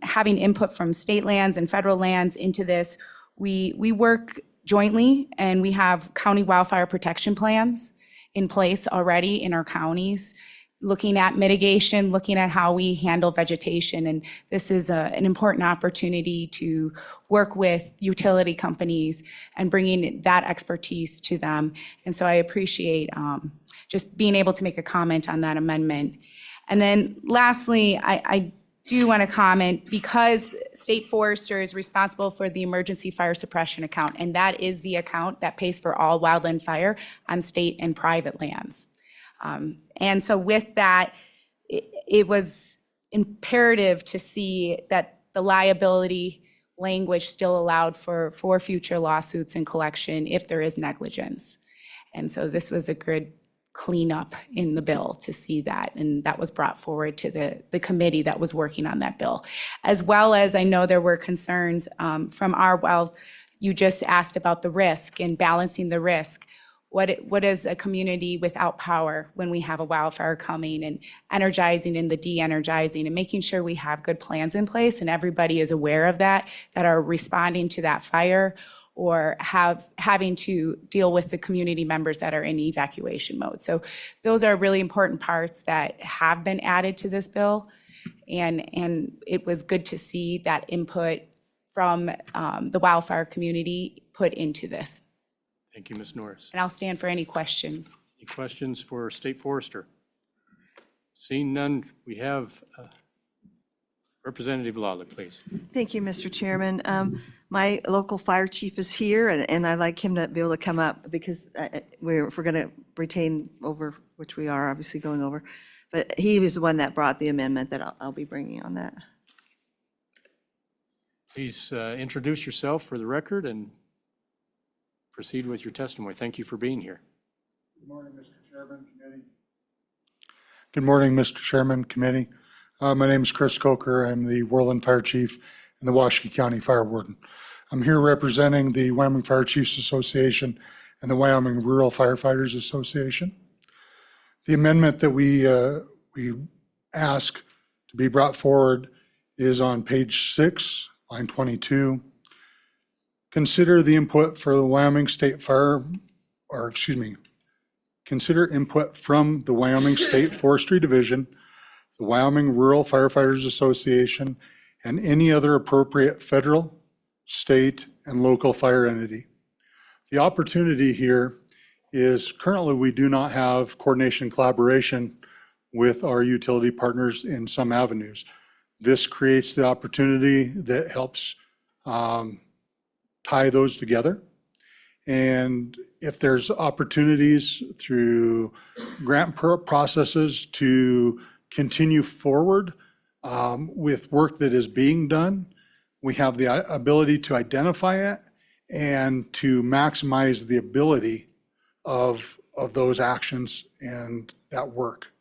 having input from state lands and federal lands into this, we work jointly, and we have county wildfire protection plans in place already in our counties, looking at mitigation, looking at how we handle vegetation. And this is an important opportunity to work with utility companies and bringing that expertise to them. And so I appreciate just being able to make a comment on that amendment. And then lastly, I do want to comment, because State Forester is responsible for the emergency fire suppression account, and that is the account that pays for all wildland fire on state and private lands. And so with that, it was imperative to see that the liability language still allowed for future lawsuits and collection if there is negligence. And so this was a good cleanup in the bill to see that, and that was brought forward to the committee that was working on that bill. As well as I know there were concerns from you just asked about the risk and balancing the risk. What is a community without power when we have a wildfire coming, and energizing and the de-energizing, and making sure we have good plans in place and everybody is aware of that are responding to that fire, or having to deal with the community members that are in evacuation mode. So those are really important parts that have been added to this bill. And it was good to see that input from the wildfire community put into this. Thank you, Ms. Norris. And I'll stand for any questions. Any questions for State Forester? Seeing none, we have Representative Lawler, please. Thank you, Mr. Chairman. My local fire chief is here, and I'd like him to be able to come up, because if we're going to retain over, which we are obviously going over, but he was the one that brought the amendment that I'll be bringing on that. Please introduce yourself for the record and proceed with your testimony. Thank you for being here. Good morning, Mr. Chairman, committee. Good morning, Mr. Chairman, committee. My name is Chris Coker. I'm the Worland Fire Chief and the Washakie County Fire Warden. I'm here representing the Wyoming Fire Chiefs Association and the Wyoming Rural Firefighters Association. The amendment that we ask to be brought forward is on page 6, line 22. Consider the input for the Wyoming State Fire, or excuse me, consider input from the Wyoming State Forestry Division, the Wyoming Rural Firefighters Association, and any other appropriate federal, state, and local fire entity. The opportunity here is currently we do not have coordination and collaboration with our utility partners in some avenues. This creates the opportunity that helps tie those together. And if there's opportunities through grant processes to continue forward with work that is being done, we have the ability to identify it and to maximize the ability of those actions and that work.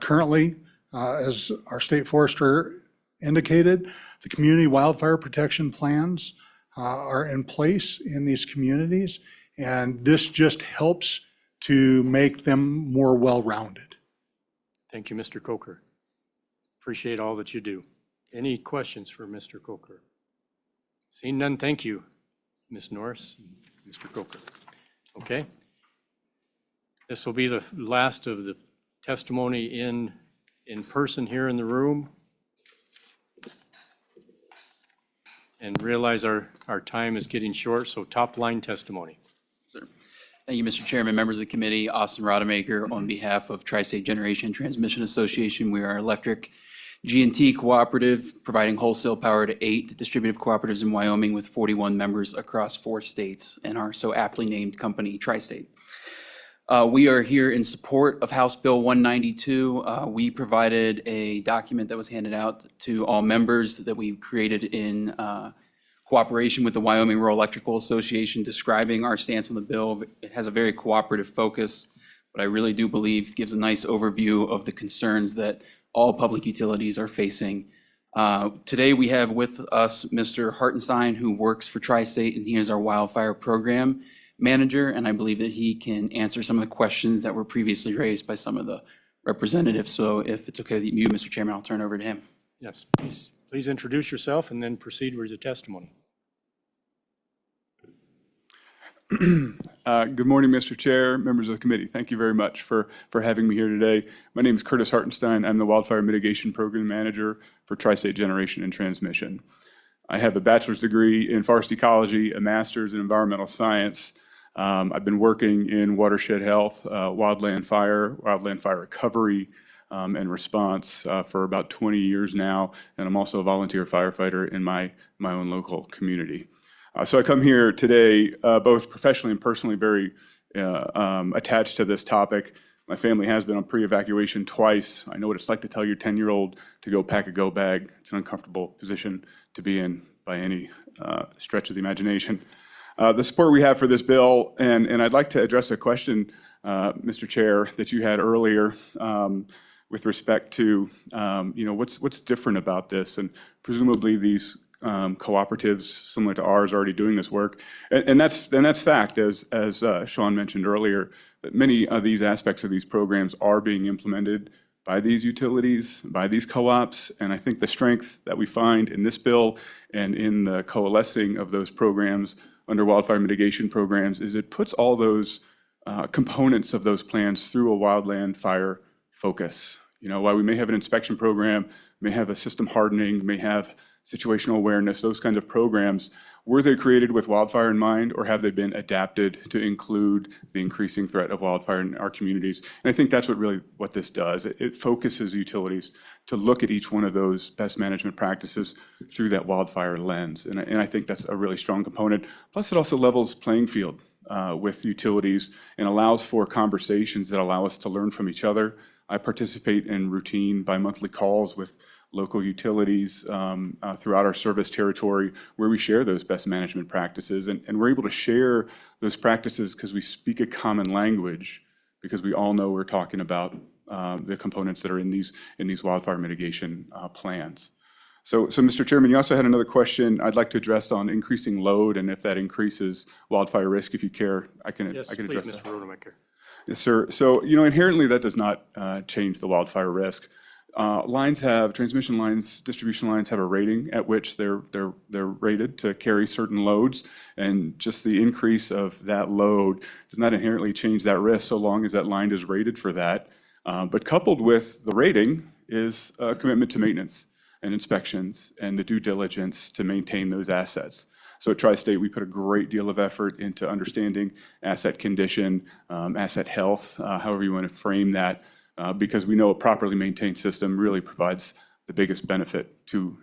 Currently, as our state forester indicated, the community wildfire protection plans are in place in these communities, and this just helps to make them more well-rounded. Thank you, Mr. Coker. Appreciate all that you do. Any questions for Mr. Coker? Seeing none, thank you, Ms. Norris, and Mr. Coker. Okay. This will be the last of the testimony in person here in the room. And realize our time is getting short, so top line testimony. Sir. Thank you, Mr. Chairman, members of the committee. Austin Rodemaker on behalf of Tri-State Generation Transmission Association. We are an electric G&T cooperative providing wholesale power to 8 distributive cooperatives in Wyoming with 41 members across 4 states and our so aptly named company, Tri-State. We are here in support of House Bill 192. We provided a document that was handed out to all members that we created in cooperation with the Wyoming Rural Electrical Association describing our stance on the bill. It has a very cooperative focus, but I really do believe gives a nice overview of the concerns that all public utilities are facing. Today we have with us Mr. Hartenstein, who works for Tri-State, and he is our wildfire program manager, and I believe that he can answer some of the questions that were previously raised by some of the representatives. So if it's okay with you, Mr. Chairman, I'll turn it over to him. Yes, please introduce yourself and then proceed with your testimony. Good morning, Mr. Chair, members of the committee. Thank you very much for having me here today. My name is Curtis Hartenstein. I'm the Wildfire Mitigation Program Manager for Tri-State Generation and Transmission. I have a bachelor's degree in forest ecology, a master's in environmental science. I've been working in watershed health, wildland fire recovery, and response for about 20 years now, and I'm also a volunteer firefighter in my own local community. So I come here today, both professionally and personally, very attached to this topic. My family has been on pre-evacuation twice. I know what it's like to tell your 10-year-old to go pack a go bag. It's an uncomfortable position to be in by any stretch of the imagination. The support we have for this bill, and I'd like to address a question, Mr. Chair, that you had earlier with respect to, what's different about this, and presumably these cooperatives similar to ours already doing this work, and that's fact, as Sean mentioned earlier, that many of these aspects of these programs are being implemented by these utilities, by these co-ops, and I think the strength that we find in this bill and in the coalescing of those programs under wildfire mitigation programs is it puts all those components of those plans through a wildland fire focus. While we may have an inspection program, may have a system hardening, may have situational awareness, those kinds of programs, were they created with wildfire in mind, or have they been adapted to include the increasing threat of wildfire in our communities? And I think that's what this does. It focuses utilities to look at each one of those best management practices through that wildfire lens. And I think that's a really strong component. Plus, it also levels playing field with utilities and allows for conversations that allow us to learn from each other. I participate in routine bi-monthly calls with local utilities throughout our service territory where we share those best management practices. And we're able to share those practices because we speak a common language, because we all know we're talking about the components that are in these wildfire mitigation plans. So, Mr. Chairman, you also had another question I'd like to address on increasing load and if that increases wildfire risk. If you care, I can address that. Yes, please, Mr. Rodemaker. Yes, sir. So, inherently that does not change the wildfire risk. Transmission lines, distribution lines have a rating at which they're rated to carry certain loads, and just the increase of that load does not inherently change that risk so long as that line is rated for that. But coupled with the rating is a commitment to maintenance and inspections and the due diligence to maintain those assets. So at Tri-State, we put a great deal of effort into understanding asset condition, asset health, however you want to frame that, because we know a properly maintained system really provides the biggest benefit to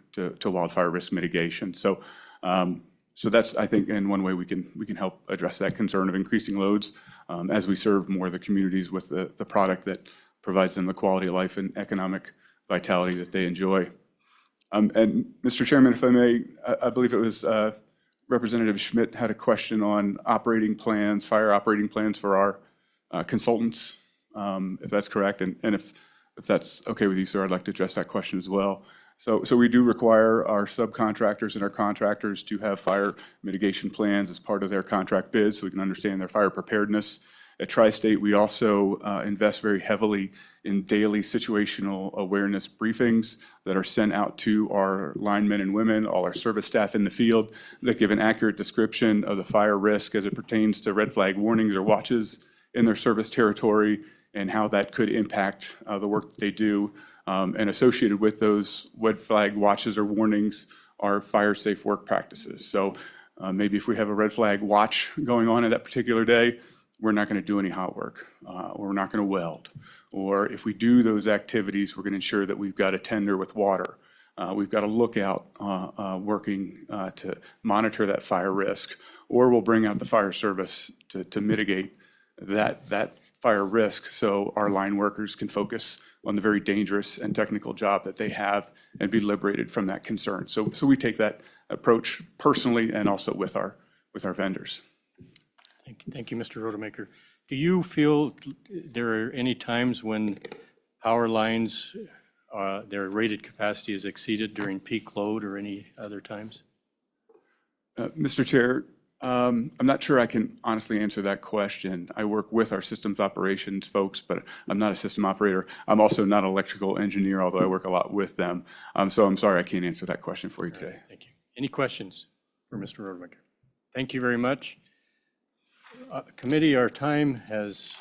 wildfire risk mitigation. So that's, I think, in one way we can help address that concern of increasing loads as we serve more of the communities with the product that provides them the quality of life and economic vitality that they enjoy. And Mr. Chairman, if I may, I believe it was Representative Schmidt had a question on operating plans, fire operating plans for our consultants, if that's correct. And if that's okay with you, sir, I'd like to address that question as well. So we do require our subcontractors and our contractors to have fire mitigation plans as part of their contract bids so we can understand their fire preparedness. At Tri-State, we also invest very heavily in daily situational awareness briefings that are sent out to our linemen and women, all our service staff in the field, that give an accurate description of the fire risk as it pertains to red flag warnings or watches in their service territory and how that could impact the work that they do. And associated with those red flag watches or warnings are fire safe work practices. So maybe if we have a red flag watch going on at that particular day, we're not going to do any hot work, or we're not going to weld. Or if we do those activities, we're going to ensure that we've got a tender with water. We've got a lookout working to monitor that fire risk, or we'll bring out the fire service to mitigate that fire risk so our line workers can focus on the very dangerous and technical job that they have and be liberated from that concern. So we take that approach personally and also with our vendors. Thank you, Mr. Rodemaker. Do you feel there are any times when power lines, their rated capacity is exceeded during peak load or any other times? Mr. Chair, I'm not sure I can honestly answer that question. I work with our systems operations folks, but I'm not a system operator. I'm also not an electrical engineer, although I work a lot with them. So I'm sorry I can't answer that question for you today. Thank you. Any questions for Mr. Rodemaker? Thank you very much. Committee, our time has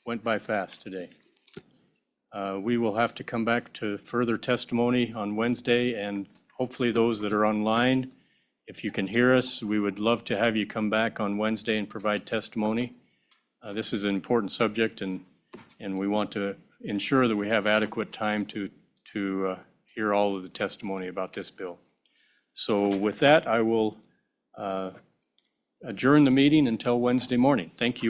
went by fast today. We will have to come back to further testimony on Wednesday, and hopefully those that are online, if you can hear us, we would love to have you come back on Wednesday and provide testimony. This is an important subject, and we want to ensure that we have adequate time to hear all of the testimony about this bill. So with that, I will adjourn the meeting until Wednesday morning. Thank you.